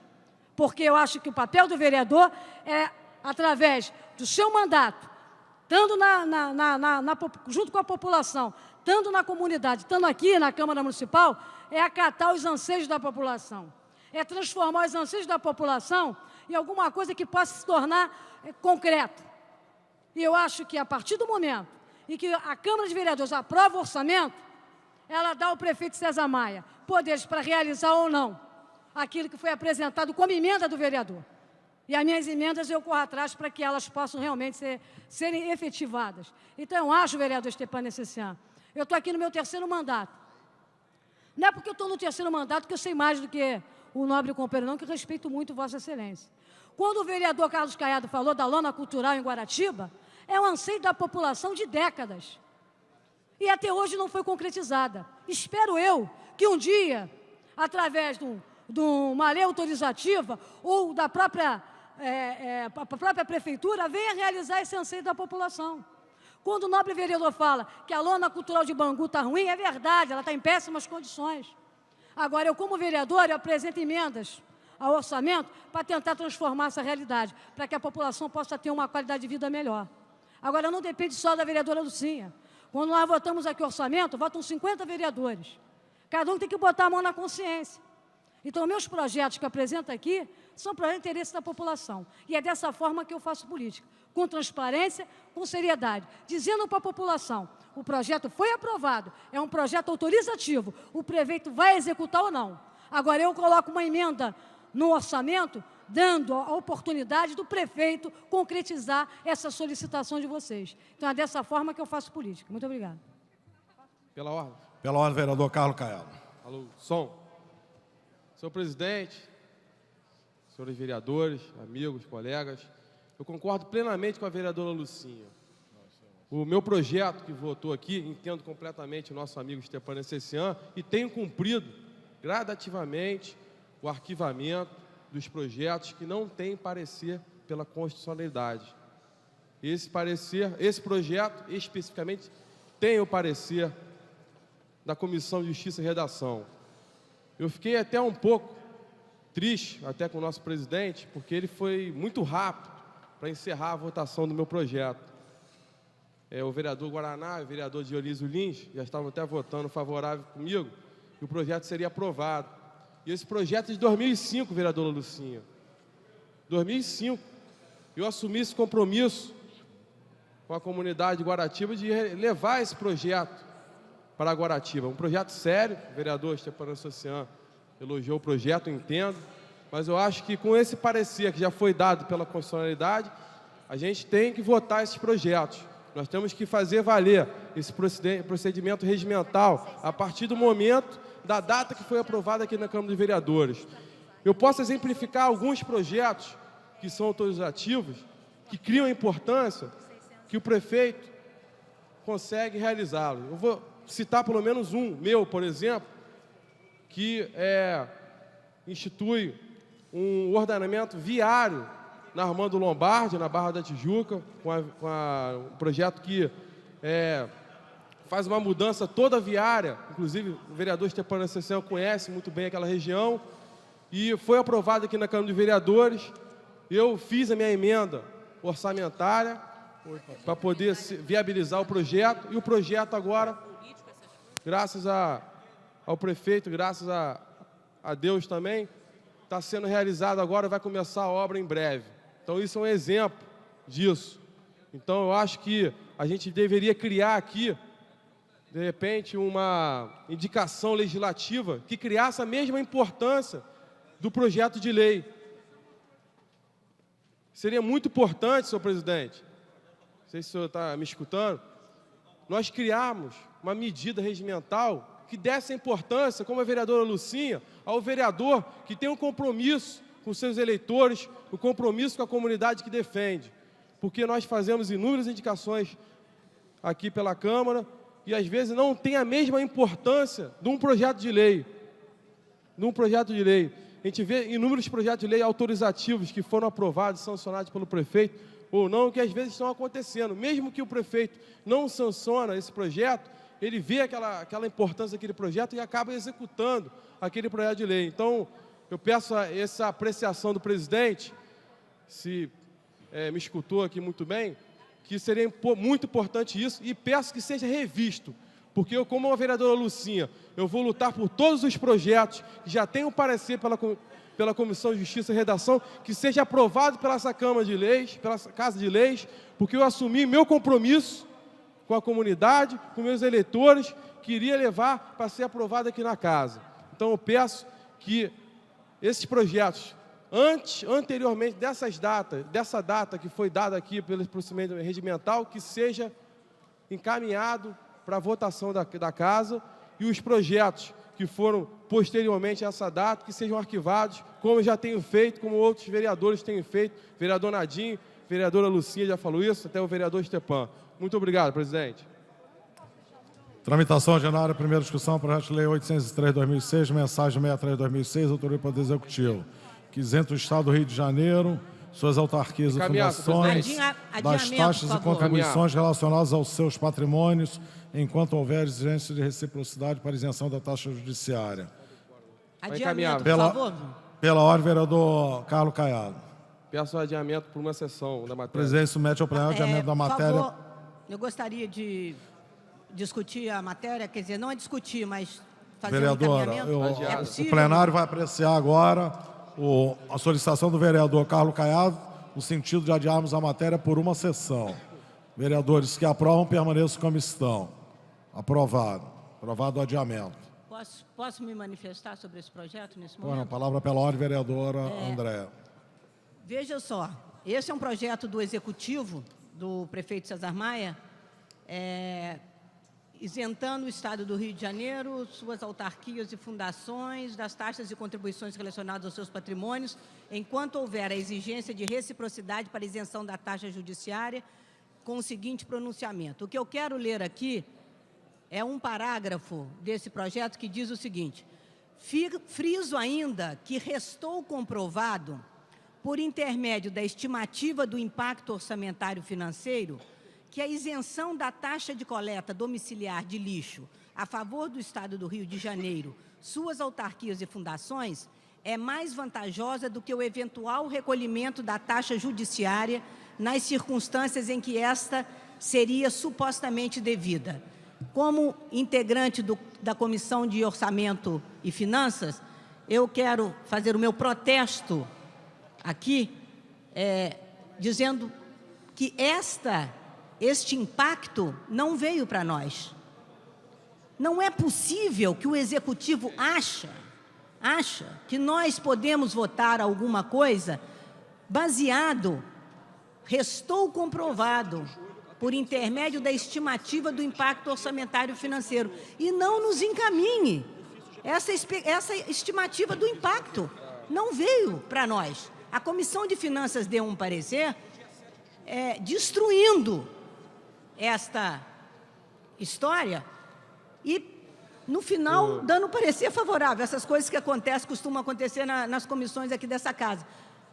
Porque eu acho que o papel do vereador é, através do seu mandato, estando junto com a população, estando na comunidade, estando aqui na Câmara Municipal, é acatar os anseios da população. É transformar os anseios da população em alguma coisa que possa se tornar concreto. E eu acho que, a partir do momento em que a Câmara de Vereadores aprova o orçamento, ela dá ao prefeito César Maia poderes para realizar ou não aquilo que foi apresentado como emenda do vereador. E as minhas emendas eu corro atrás para que elas possam realmente serem efetivadas. Então, eu acho, vereador Stepanessian, eu estou aqui no meu terceiro mandato. Não é porque eu estou no terceiro mandato que eu sei mais do que o nobre companheiro, não, que eu respeito muito Vossa Excelência. Quando o vereador Carlos Caiado falou da lona cultural em Guaratiba, é um anseio da população de décadas. E até hoje não foi concretizada. Espero eu que um dia, através de uma lei autorizativa ou da própria prefeitura, venha realizar esse anseio da população. Quando o nobre vereador fala que a lona cultural de Bangu está ruim, é verdade, ela está em péssimas condições. Agora, eu, como vereador, eu apresento emendas ao orçamento para tentar transformar essa realidade, para que a população possa ter uma qualidade de vida melhor. Agora, não depende só da vereadora Lucinha. Quando nós votamos aqui o orçamento, votam 50 vereadores. Cada um tem que botar a mão na consciência. Então, meus projetos que eu apresento aqui são para o interesse da população. E é dessa forma que eu faço política, com transparência, com seriedade, dizendo para a população, o projeto foi aprovado, é um projeto autorizativo, o prefeito vai executar ou não. Agora, eu coloco uma emenda no orçamento, dando a oportunidade do prefeito concretizar essa solicitação de vocês. Então, é dessa forma que eu faço política. Muito obrigada. Pela ordem. Pela ordem, vereador Carlos Caiado. Alô, som. Senhor presidente, senhores vereadores, amigos, colegas, eu concordo plenamente com a vereadora Lucinha. O meu projeto que votou aqui, entendo completamente o nosso amigo Stepanessian e tenho cumprido gradativamente o arquivamento dos projetos que não têm parecer pela constitucionalidade. Esse projeto, especificamente, tem o parecer da Comissão de Justiça e Redação. Eu fiquei até um pouco triste, até com o nosso presidente, porque ele foi muito rápido para encerrar a votação do meu projeto. O vereador Guaraná e o vereador Dionísio Lins já estavam até votando favorável comigo, e o projeto seria aprovado. E esse projeto é de 2005, vereadora Lucinha. 2005. Eu assumi esse compromisso com a comunidade de Guaratiba de levar esse projeto para Guaratiba. Um projeto sério, o vereador Stepanessian elogiou o projeto, entendo, mas eu acho que com esse parecer que já foi dado pela constitucionalidade, a gente tem que votar esses projetos. Nós temos que fazer valer esse procedimento regimental a partir do momento da data que foi aprovada aqui na Câmara de Vereadores. Eu posso exemplificar alguns projetos que são autorizativos, que criam importância, que o prefeito consegue realizá-lo. Eu vou citar pelo menos um, meu, por exemplo, que institui um ordenamento viário na Armando Lombardi, na Barra da Tijuca, um projeto que faz uma mudança toda viária, inclusive o vereador Stepanessian conhece muito bem aquela região, e foi aprovado aqui na Câmara de Vereadores. Eu fiz a minha emenda orçamentária para poder viabilizar o projeto, e o projeto agora, graças ao prefeito, graças a Deus também, está sendo realizado agora, vai começar a obra em breve. Então, isso é um exemplo disso. Então, eu acho que a gente deveria criar aqui, de repente, uma indicação legislativa que criasse a mesma importância do projeto de lei. Seria muito importante, senhor presidente, não sei se o senhor está me escutando, nós criarmos uma medida regimental que desse a importância, como a vereadora Lucinha, ao vereador que tem um compromisso com seus eleitores, um compromisso com a comunidade que defende. Porque nós fazemos inúmeras indicações aqui pela Câmara e, às vezes, não tem a mesma importância de um projeto de lei. A gente vê inúmeros projetos de lei autorizativos que foram aprovados, sancionados pelo prefeito, ou não, que às vezes estão acontecendo. Mesmo que o prefeito não sanciona esse projeto, ele vê aquela importância daquele projeto e acaba executando aquele projeto de lei. Então, eu peço essa apreciação do presidente, se me escutou aqui muito bem, que seria muito importante isso, e peço que seja revisto, porque eu, como a vereadora Lucinha, eu vou lutar por todos os projetos que já têm um parecer pela Comissão de Justiça e Redação, que seja aprovado pela essa Câmara de Leis, pela Casa de Leis, porque eu assumi meu compromisso com a comunidade, com meus eleitores, que iria levar para ser aprovado aqui na Casa. Então, eu peço que esses projetos, anteriormente dessa data que foi dada aqui pelo procedimento regimental, que seja encaminhado para a votação da Casa, e os projetos que foram posteriormente a essa data, que sejam arquivados, como eu já tenho feito, como outros vereadores têm feito, vereador Nadinho, vereadora Lucinha já falou isso, até o vereador Stepan. Muito obrigado, presidente. Tramitação ordinária, primeira discussão, projeto de lei 803/2006, mensagem 63/2006, autoria do Poder Executivo, que isenta o Estado do Rio de Janeiro, suas autarquias e fundações, das taxas e contribuições relacionadas aos seus patrimônios, enquanto houver exigência de reciprocidade para isenção da taxa judiciária. Adiamento, por favor. Pela ordem, vereador Carlos Caiado. Peço adiamento por uma sessão da matéria. O presidente submete ao plenário adiamento da matéria. Por favor, eu gostaria de discutir a matéria, quer dizer, não é discutir, mas fazer Vereadora, um encaminhamento. É possível? O plenário vai apreciar agora a solicitação do vereador Carlos Caiado, no sentido de adiarmos a matéria por uma sessão. Vereadores que aprovam, permaneçam como estão. Aprovado. Aprovado o adiamento. Posso me manifestar sobre esse projeto nesse Bom, a momento? palavra pela ordem, vereadora Andréa. Veja só, esse é um projeto do Executivo, do prefeito Cesar Maia, isentando o Estado do Rio de Janeiro, suas autarquias e fundações, das taxas e contribuições relacionadas aos seus patrimônios, enquanto houver a exigência de reciprocidade para isenção da taxa judiciária, com o seguinte pronunciamento. O que eu quero ler aqui é um parágrafo desse projeto que diz o seguinte: friso ainda que restou comprovado, por intermédio da estimativa do impacto orçamentário financeiro, que a isenção da taxa de coleta domiciliar de lixo a favor do Estado do Rio de Janeiro, suas autarquias e fundações, é mais vantajosa do que o eventual recolhimento da taxa judiciária nas circunstâncias em que esta seria supostamente devida. Como integrante da Comissão de Orçamento e Finanças, eu quero fazer o meu protesto aqui, dizendo que este impacto não veio para nós. Não é possível que o Executivo acha que nós podemos votar alguma coisa baseado, restou comprovado, por intermédio da estimativa do impacto orçamentário financeiro, e não nos encaminhe essa estimativa do impacto. Não veio para nós. A Comissão de Finanças deu um parecer destruindo esta história e, no final, dando parecer favorável. Essas coisas que costumam acontecer nas comissões aqui dessa casa.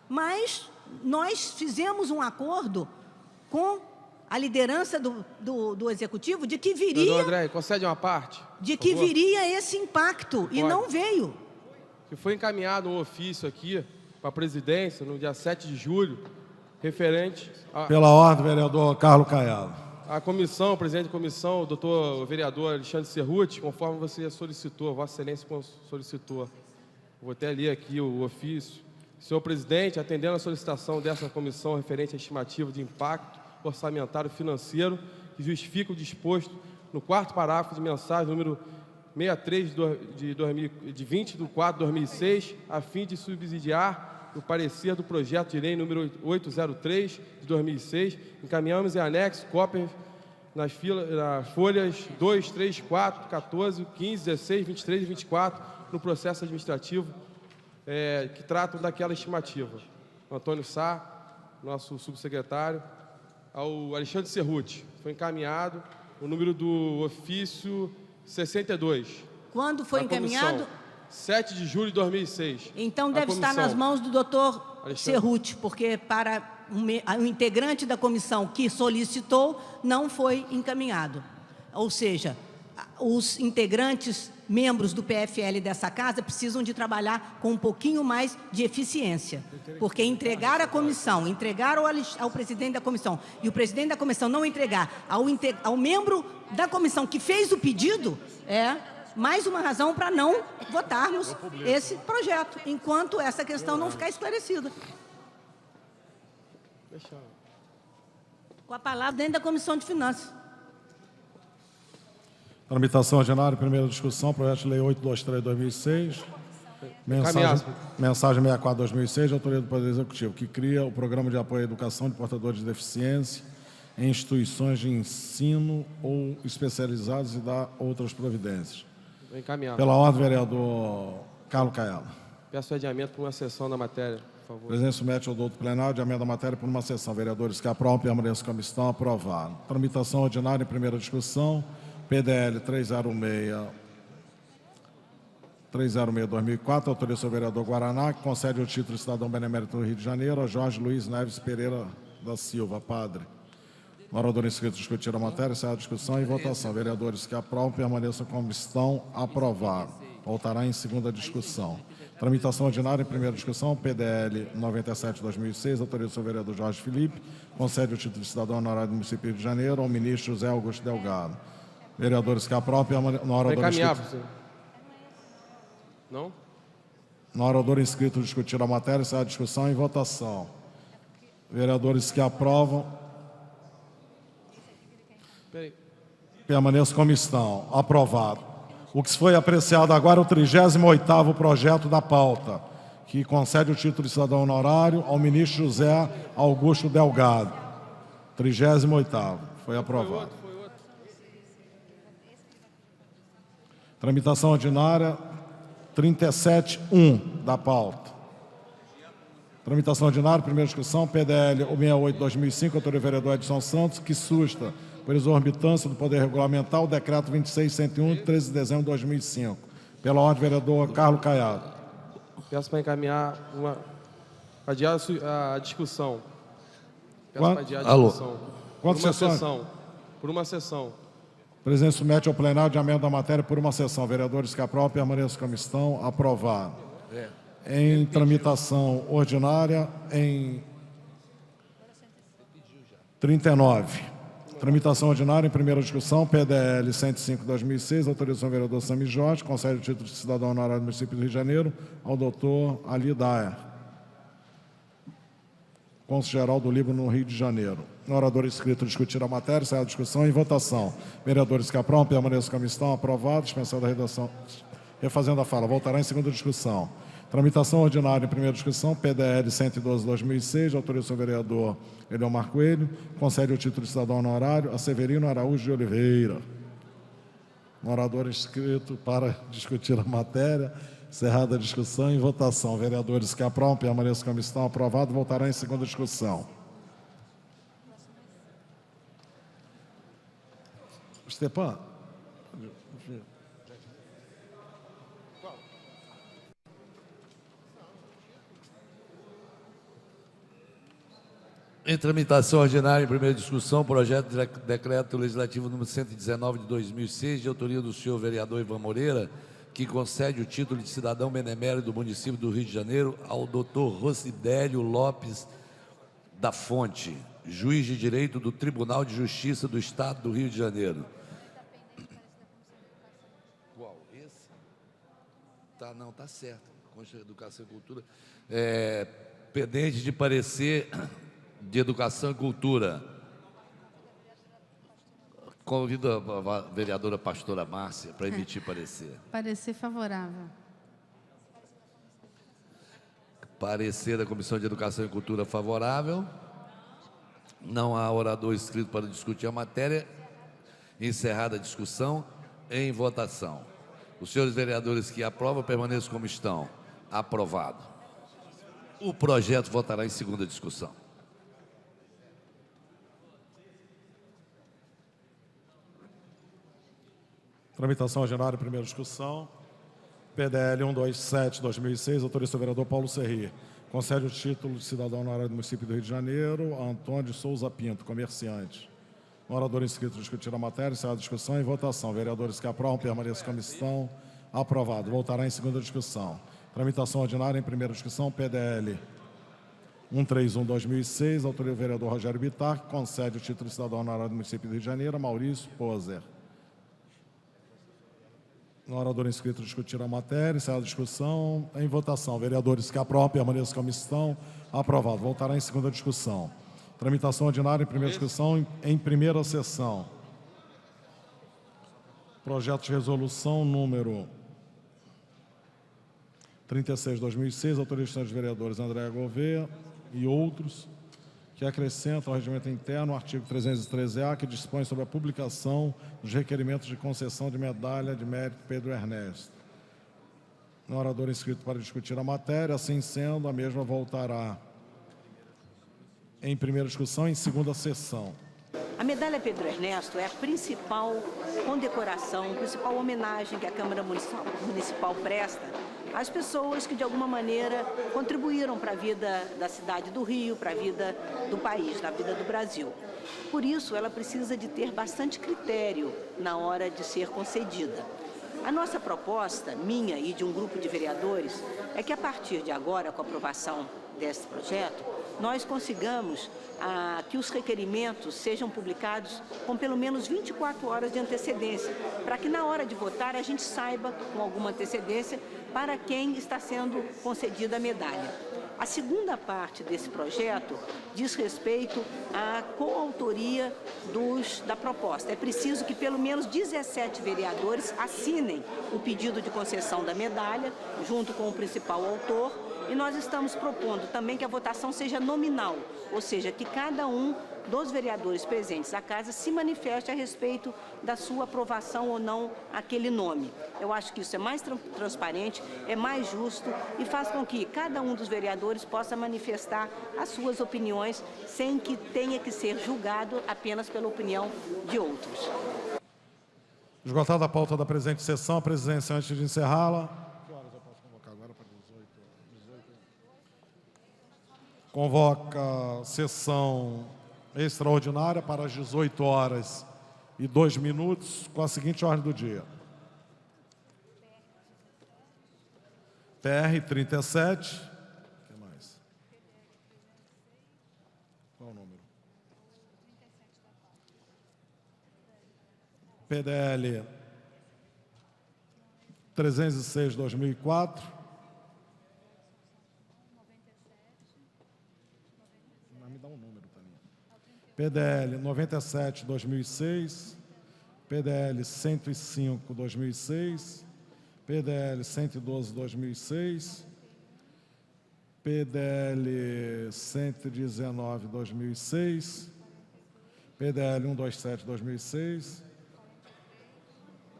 Mas nós fizemos um acordo com a liderança do Executivo de que viria... Doutor André, concede uma parte? De que viria esse impacto, e não veio. Que foi encaminhado um ofício aqui para a presidência no dia 7 de julho, referente Pela ordem, vereador Carlos Caiado. A comissão, o presidente da comissão, o doutor vereador Alexandre Cerruti, conforme você solicitou, Vossa Excelência solicitou. Vou até ler aqui o ofício. Senhor presidente, atendendo a solicitação dessa comissão referente à estimativa de impacto orçamentário financeiro, que justifica o disposto no 4º parágrafo de mensagem número 63 de 20 de 4 de 2006, a fim de subsidiar o parecer do projeto de lei número 803 de 2006, encaminhamos em anexo cópias nas folhas 2, 3, 4, 14, 15, 16, 23 e 24, no processo administrativo, que tratam daquela estimativa. Antônio Sá, nosso subsecretário, ao Alexandre Cerruti. Foi encaminhado o número do ofício 62. Quando foi encaminhado? 7 de julho de 2006. Então deve estar nas mãos do doutor Cerruti, porque para o integrante da comissão que solicitou, não foi encaminhado. Ou seja, os integrantes, membros do PFL dessa casa, precisam de trabalhar com um pouquinho mais de eficiência. Porque entregar à comissão, entregar ao presidente da comissão, e o presidente da comissão não entregar ao membro da comissão que fez o pedido, é mais uma razão para não votarmos esse projeto, enquanto essa questão não ficar esclarecida. Com a palavra dentro da Comissão de Finanças. Tramitação ordinária, primeira discussão, projeto de lei 823/2006, mensagem 64/2006, de autoria do Poder Executivo, que cria o Programa de Apoio à Educação de Portadores de Deficiência em instituições de ensino ou especializadas e dá outras providências. Encaminhado. Pela ordem, vereador Carlos Caiado. Peço adiamento para uma sessão da matéria, por favor. O presidente submete ao doutor plenário de amenda da matéria por uma sessão. Vereadores que aprovam, permaneçam como estão, aprovado. Tramitação ordinária em primeira discussão, PDL 306/2004, autoriza o vereador Guaraná, que concede o título de cidadão benemérito do Rio de Janeiro a Jorge Luiz Neves Pereira da Silva, padre. O orador inscrito discutir a matéria, será a discussão e votação. Vereadores que aprovam, permaneçam como estão, aprovado. Voltará em segunda discussão. Tramitação ordinária em primeira discussão, PDL 97/2006, autoriza o vereador Jorge Felipe, concede o título de cidadão honorário do município do Rio de Janeiro ao ministro José Augusto Delgado. Vereadores que aprovam, permaneçam... Não? No orador inscrito discutir a matéria, será a discussão e votação. Vereadores que aprovam, permaneçam como estão. Aprovado. O que foi apreciado agora é o 38º projeto da pauta, que concede o título de cidadão honorário ao ministro José Augusto Delgado. 38º. Foi aprovado. Tramitação ordinária 37.1 da pauta. Tramitação ordinária, primeira discussão, PDL 168/2005, autor vereador Edson Santos, que susta, por exorbitância do poder regulamentar, o decreto 26.101, de 13 de dezembro de 2005. Pela ordem, vereador Carlos Caiado. Peço para encaminhar adiar a discussão. Peço para adiar a discussão. Quantas sessões? Por uma sessão. O presidente submete ao plenário de amenda da matéria por uma sessão. Vereadores que aprovam, permaneçam como estão. Aprovado. Em tramitação ordinária, em 39. Tramitação ordinária em primeira discussão, PDL 105/2006, autorização do vereador Sami Jorge, concede o título de cidadão honorário do município do Rio de Janeiro ao doutor Ali Daer, cônsul-geral do Líbano no Rio de Janeiro. No orador inscrito discutir a matéria, será a discussão e votação. Vereadores que aprovam, permaneçam como estão, aprovados, dispensada a redação. Refazendo a fala, voltará em segunda discussão. Tramitação ordinária em primeira discussão, PDL 112/2006, autorização do vereador Eliomar Coelho, concede o título de cidadão honorário a Severino Araújo de Oliveira. No orador inscrito para discutir a matéria, encerrada a discussão e votação. Vereadores que aprovam, permaneçam como estão, aprovado, voltará em segunda discussão. Stepan. Em tramitação ordinária, em primeira discussão, projeto de decreto legislativo número 119 de 2006, de autoria do senhor vereador Ivan Moreira, que concede o título de cidadão benemérito do município do Rio de Janeiro ao doutor Rosidélio Lopes da Fonte, juiz de direito do Tribunal de Justiça do Estado do Rio de Janeiro. Qual? Esse? Tá, não, tá certo. Constituição, Educação e Cultura. Pendente de parecer de Educação e Cultura. Convido a vereadora pastora Márcia para emitir parecer. Parecer favorável. Parecer da Comissão de Educação e Cultura favorável. Não há orador inscrito para discutir a matéria. Encerrada a discussão, em votação. Os senhores vereadores que aprovam, permaneçam como estão. Aprovado. O projeto votará em segunda discussão. Tramitação ordinária, primeira discussão. PDL 127/2006, autoriza o vereador Paulo Serri. Concede o título de cidadão honorário do município do Rio de Janeiro a Antônio de Souza Pinto, comerciante. O orador inscrito discutir a matéria, encerrar a discussão e votação. Vereadores que aprovam, permaneçam como estão. Aprovado. Voltará em segunda discussão. Tramitação ordinária em primeira discussão, PDL 131/2006, autoria do vereador Rogério Bittar, que concede o título de cidadão honorário do município do Rio de Janeiro, Maurício Poser. O orador inscrito discutir a matéria, encerrar a discussão, em votação. Vereadores que aprovam, permaneçam como estão. Aprovado. Voltará em segunda discussão. Tramitação ordinária em primeira discussão, em primeira sessão. Projeto de resolução número 36/2006, autoria dos vereadores André Gouveia e outros, que acrescentam ao regimento interno o artigo 313-A, que dispõe sobre a publicação dos requerimentos de concessão de medalha de mérito Pedro Ernesto. O orador inscrito para discutir a matéria, assim sendo, a mesma voltará em primeira discussão e em segunda sessão. A medalha Pedro Ernesto é a principal condecoração, a principal homenagem que a Câmara Municipal presta às pessoas que, de alguma maneira, contribuíram para a vida da cidade do Rio, para a vida do país, na vida do Brasil. Por isso, ela precisa de ter bastante critério na hora de ser concedida. A nossa proposta, minha e de um grupo de vereadores, é que, a partir de agora, com a aprovação desse projeto, nós consigamos que os requerimentos sejam publicados com pelo menos 24 horas de antecedência, para que na hora de votar a gente saiba com alguma antecedência para quem está sendo concedida a medalha. A segunda parte desse projeto diz respeito à coautoria da proposta. É preciso que pelo menos 17 vereadores assinem o pedido de concessão da medalha, junto com o principal autor, e nós estamos propondo também que a votação seja nominal, ou seja, que cada um dos vereadores presentes à casa se manifeste a respeito da sua aprovação ou não àquele nome. Eu acho que isso é mais transparente, é mais justo e faz com que cada um dos vereadores possa manifestar as suas opiniões sem que tenha que ser julgado apenas pela opinião de outros. Esgotada a pauta da presente sessão, a presidência, antes de encerrá-la, convoca sessão extraordinária para as 18h02, com a seguinte ordem do dia. PR 37. O que mais? Qual o número? PDL 306/2004. PDL 97/2006, PDL 105/2006, PDL 112/2006, PDL 119/2006, PDL 127/2006,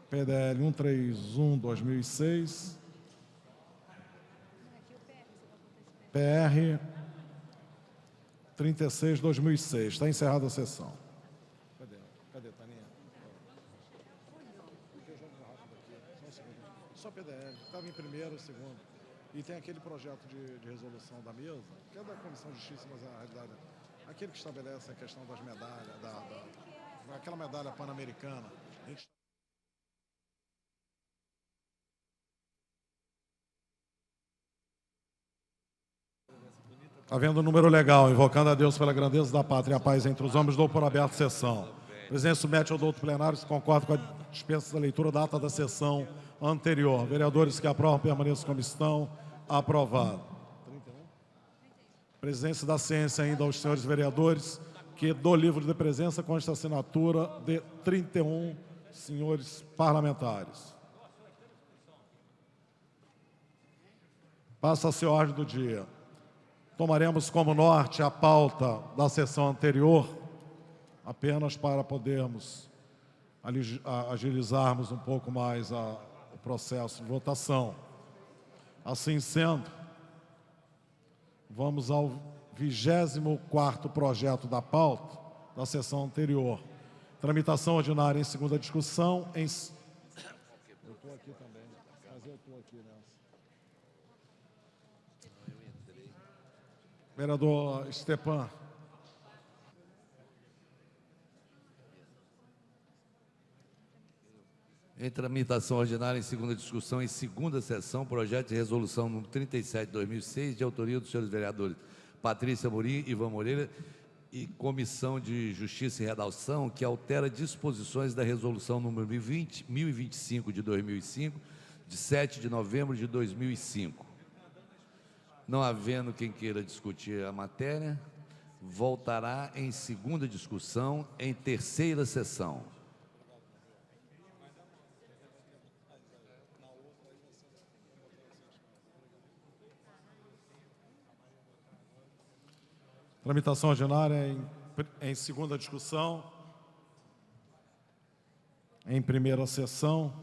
PDL 131/2006, PR 36/2006. Está encerrada a sessão. Cadê, Taninha? Só PDL. Estava em primeiro e segundo. E tem aquele projeto de resolução da mesa, que é da Comissão de Justiça, mas na realidade aquele que estabelece a questão das medalhas, aquela medalha pan-americana. Havendo número legal, invocando a Deus pela grandeza da pátria e a paz entre os homens, dou por aberta a sessão. O presidente submete ao douto plenário, se concorda com a dispensa da leitura da ata da sessão anterior. Vereadores que aprovam, permaneçam como estão. Aprovado. Presidência da ciência ainda aos senhores vereadores, que do livro de presença consta a assinatura de 31 senhores parlamentares. Passa-se a ordem do dia. Tomaremos como norte a pauta da sessão anterior, apenas para podermos agilizarmos um pouco mais o processo de votação. Assim sendo, vamos ao 24º projeto da pauta da sessão anterior. Tramitação ordinária em segunda discussão. Eu estou aqui também, mas eu estou aqui nessa. Vereador Stepan. Em tramitação ordinária, em segunda discussão, em segunda sessão, projeto de resolução número 37 de 2006, de autoria dos senhores vereadores Patrícia Amorim, Ivan Moreira e Comissão de Justiça e Redação, que altera disposições da resolução número 1025 de 2005, de 7 de novembro de 2005. Não havendo quem queira discutir a matéria, voltará em segunda discussão, em terceira sessão. Tramitação ordinária em segunda discussão, em primeira sessão.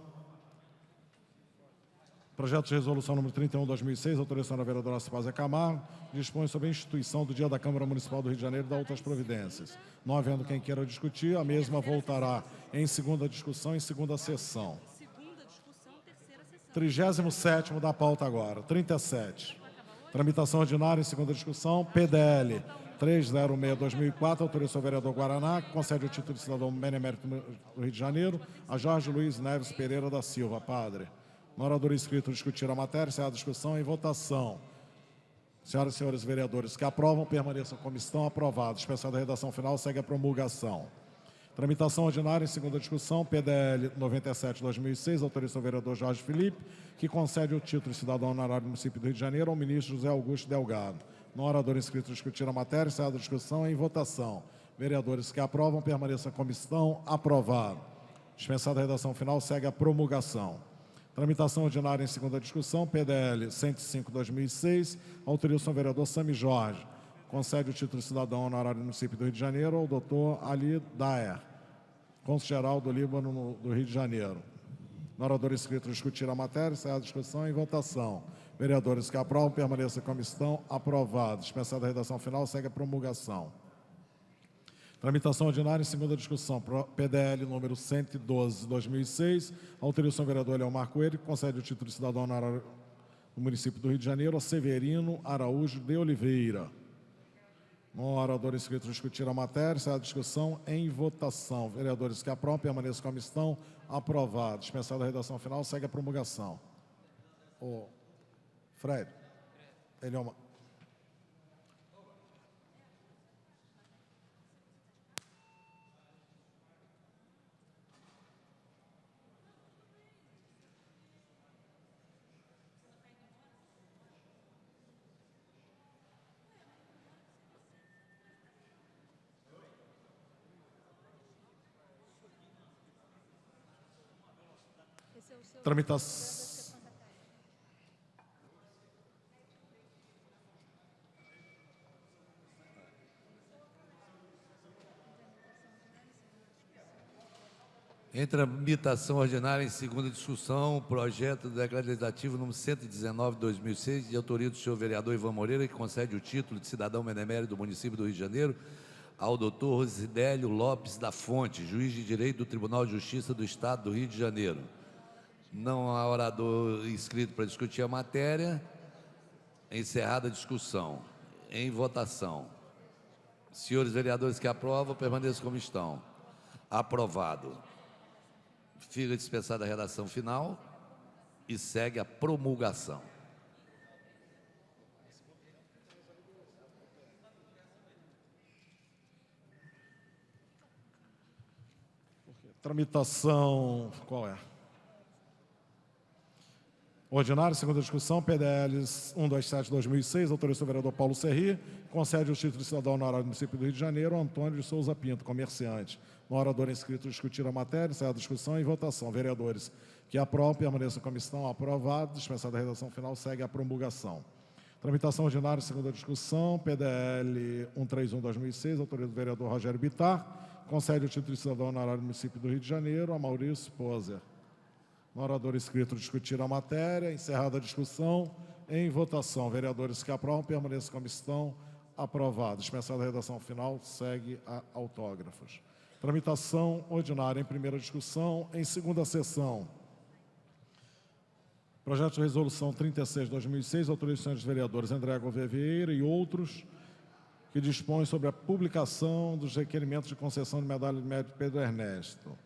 Projeto de resolução número 31/2006, autorização da vereadora Cipazia Camargo, dispõe sobre a instituição do Dia da Câmara Municipal do Rio de Janeiro e da outras providências. Não havendo quem queira discutir, a mesma voltará em segunda discussão, em segunda sessão. 37º da pauta agora, 37. Tramitação ordinária em segunda discussão, PDL 306/2004, autorização do vereador Guaraná, que concede o título de cidadão benemérito do Rio de Janeiro a Jorge Luiz Neves Pereira da Silva, padre. No orador inscrito, discutir a matéria, encerrada a discussão, em votação. Senhoras e senhores vereadores que aprovam, permaneçam como estão, aprovados. Dispensada a redação final, segue a promulgação. Tramitação ordinária em segunda discussão, PDL 97/2006, autorização do vereador Jorge Felipe, que concede o título de cidadão honorário do município do Rio de Janeiro ao ministro José Augusto Delgado. No orador inscrito, discutir a matéria, encerrada a discussão, em votação. Vereadores que aprovam, permaneçam como estão, aprovado. Dispensada a redação final, segue a promulgação. Tramitação ordinária em segunda discussão, PDL 105/2006, autorização do vereador Sami Jorge, concede o título de cidadão honorário do município do Rio de Janeiro ao doutor Ali Daer, cônsul-geral do Líbano do Rio de Janeiro. No orador inscrito, discutir a matéria, encerrada a discussão, em votação. Vereadores que aprovam, permaneçam como estão, aprovados. Dispensada a redação final, segue a promulgação. Tramitação ordinária em segunda discussão, PDL número 112/2006, autorização do vereador Leomar Coelho, que concede o título de cidadão honorário do município do Rio de Janeiro a Severino Araújo de Oliveira. No orador inscrito, discutir a matéria, encerrada a discussão, em votação. Vereadores que aprovam, permaneçam como estão, aprovados. Dispensada a redação final, segue a promulgação. Fred, ele é uma... Tramitação. Em tramitação ordinária em segunda discussão, projeto do decreto legislativo número 119/2006, de autoria do senhor vereador Ivan Moreira, que concede o título de cidadão benemérito do município do Rio de Janeiro ao doutor Rosidélio Lopes da Fonte, juiz de direito do Tribunal de Justiça do Estado do Rio de Janeiro. Não há orador inscrito para discutir a matéria. Encerrada a discussão. Em votação. Senhores vereadores que aprovam, permaneçam como estão. Aprovado. Fica dispensada a redação final e segue a promulgação. Tramitação, qual é? Ordinária, segunda discussão, PDL 127/2006, autorização do vereador Paulo Serri, concede o título de cidadão honorário do município do Rio de Janeiro, Antônio de Souza Pinto, comerciante. No orador inscrito, discutir a matéria, encerrada a discussão e votação. Vereadores que aprovam, permaneçam como estão, aprovados. Dispensada a redação final, segue a promulgação. Tramitação ordinária, segunda discussão, PDL 131/2006, autoria do vereador Rogério Bittar, concede o título de cidadão honorário do município do Rio de Janeiro a Maurício Poser. No orador inscrito, discutir a matéria, encerrada a discussão, em votação. Vereadores que aprovam, permaneçam como estão, aprovados. Dispensada a redação final, segue a autógrafos. Tramitação ordinária em primeira discussão, em segunda sessão. Projeto de resolução 36/2006, autorização dos vereadores André Gouveia Vieira e outros, que dispõe sobre a publicação dos requerimentos de concessão de medalha de mérito Pedro Ernesto.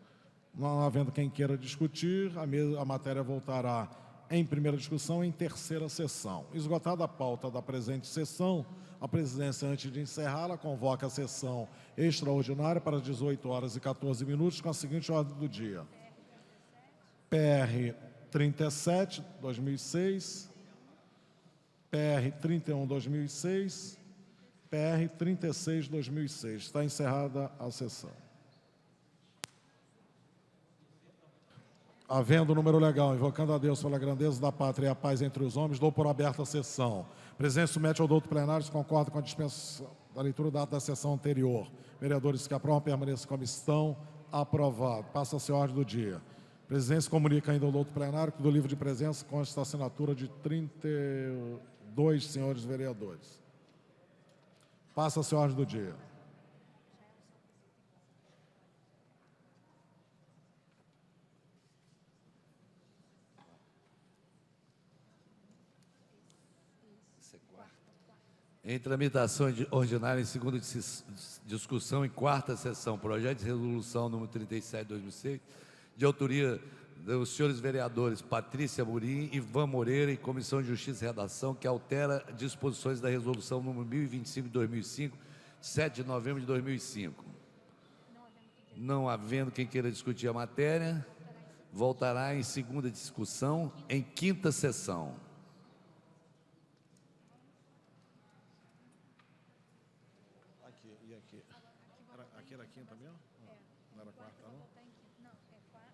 Não havendo quem queira discutir, a matéria voltará em primeira discussão em terceira sessão. Esgotada a pauta da presente sessão, a presidência, antes de encerrá-la, convoca a sessão extraordinária para 18h14, com a seguinte ordem do dia. PR 37, 2006, PR 31, 2006, PR 36, 2006. Está encerrada a sessão. Havendo número legal, invocando a Deus pela grandeza da pátria e a paz entre os homens, dou por aberta a sessão. Presidente submete ao douto plenário, se concorda com a dispensa da leitura da ata da sessão anterior. Vereadores que aprovam, permaneçam como estão. Aprovado. Passa-se a ordem do dia. Presidência comunica ainda ao douto plenário que do livro de presença consta a assinatura de 32 senhores vereadores. Passa-se a ordem do dia. Em tramitação ordinária em segunda discussão em quarta sessão, projeto de resolução número 37 de 2006, de autoria dos senhores vereadores Patrícia Amorim, Ivan Moreira e Comissão de Justiça e Redação, que altera disposições da resolução número 1025 de 2005, 7 de novembro de 2005. Não havendo quem queira discutir a matéria, voltará em segunda discussão em quinta sessão. Aqui era quinta mesmo? Não era quarta, não?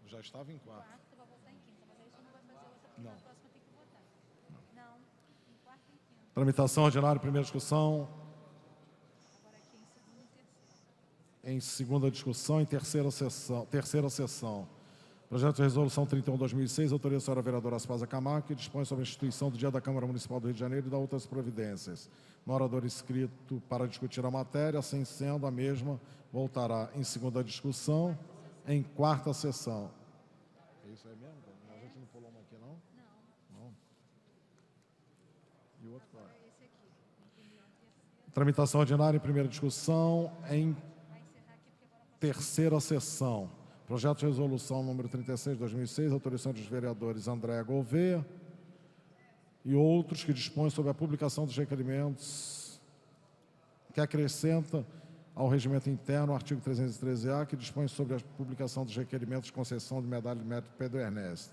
Já estava em quarta. Não. Tramitação ordinária, primeira discussão. Em segunda discussão, em terceira sessão. Projeto de resolução 31/2006, autoria da senhora vereadora Aspásia Camargo, que dispõe sobre a instituição do Dia da Câmara Municipal do Rio de Janeiro e da outras providências. No orador inscrito para discutir a matéria, assim sendo, a mesma voltará em segunda discussão, em quarta sessão. É isso aí mesmo? A gente não pulou uma aqui, não? Não. E o outro qual é? Tramitação ordinária em primeira discussão, em terceira sessão. Projeto de resolução número 36 de 2006, autorização dos vereadores Andréa Gouveia e outros que dispõem sobre a publicação dos requerimentos, que acrescenta ao regimento interno o artigo 313-A, que dispõe sobre a publicação dos requerimentos de concessão de medalha de mérito Pedro Ernesto.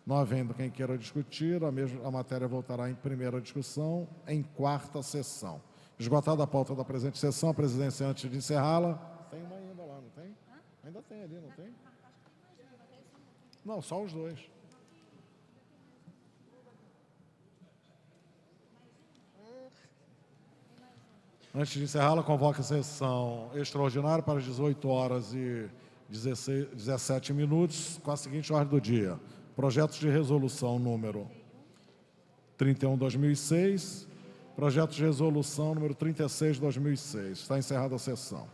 Não havendo quem queira discutir, a matéria voltará em primeira discussão, em quarta sessão. Esgotada a pauta da presente sessão, a presidência, antes de encerrá-la... Tem uma ainda lá, não tem? Ainda tem ali, não tem? Não, só os dois. Antes de encerrá-la, convoca a sessão extraordinária para as 18h17, com a seguinte ordem do dia. Projetos de resolução número 31/2006, projeto de resolução número 36/2006. Está encerrada a sessão.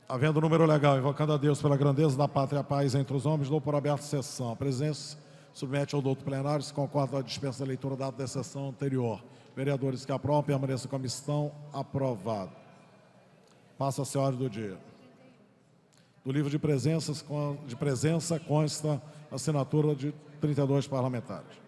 Havendo número legal, invocando a Deus pela grandeza da pátria e a paz entre os homens, dou por aberta a sessão. A presidência submete ao douto plenário, se concorda com a dispensa da leitura da ata da sessão anterior. Vereadores que aprovam, permaneçam como estão. Aprovado. Passa-se a ordem do dia. Do livro de presença consta a assinatura de 32 parlamentares.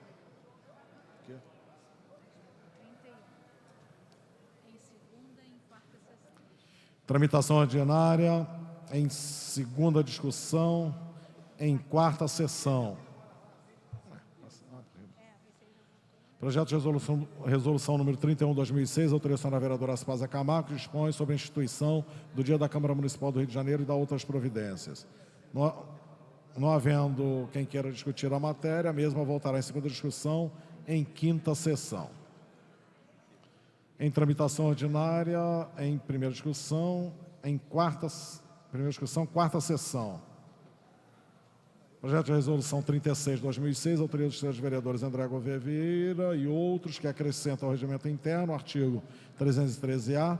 Tramitação ordinária, em segunda discussão, em quarta sessão. Projeto de resolução número 31/2006, autorização da vereadora Aspásia Camargo, que dispõe sobre a instituição do Dia da Câmara Municipal do Rio de Janeiro e da outras providências. Não havendo quem queira discutir a matéria, a mesma voltará em segunda discussão, em quinta sessão. Em tramitação ordinária, em primeira discussão, quarta sessão. Projeto de resolução 36/2006, autoria dos senhores vereadores André Gouveia Vieira e outros, que acrescentam ao regimento interno o artigo 313-A,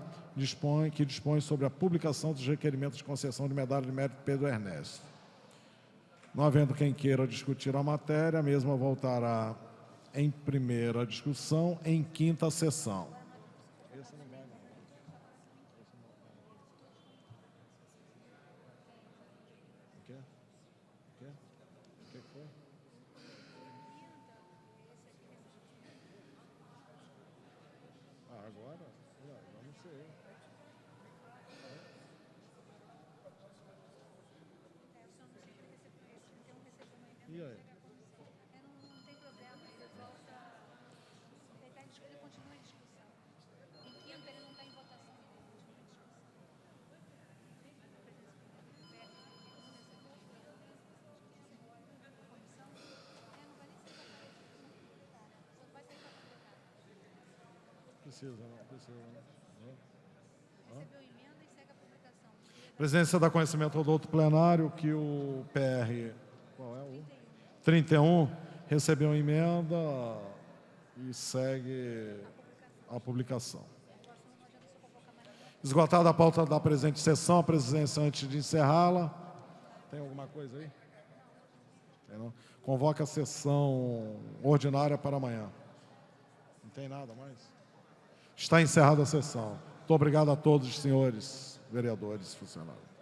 que dispõe sobre a publicação dos requerimentos de concessão de medalha de mérito Pedro Ernesto. Não havendo quem queira discutir a matéria, a mesma voltará em primeira discussão, em quinta sessão. E aí? Não tem problema, ele volta. Ele continua em discussão. Em quinta ele não está em votação, ele continua em Precisa, não precisa. Recebeu emenda e segue a publicação. A presidência dá conhecimento ao doutor plenário que o PR, qual é o? 31, recebeu emenda e segue a publicação. Esgotada a pauta da presente sessão, a presidência, antes de encerrá-la, tem alguma coisa aí? Tem não? Convoca a sessão ordinária para amanhã. Não tem nada mais? Está encerrada a sessão. Muito obrigado a todos, senhores vereadores e funcionários.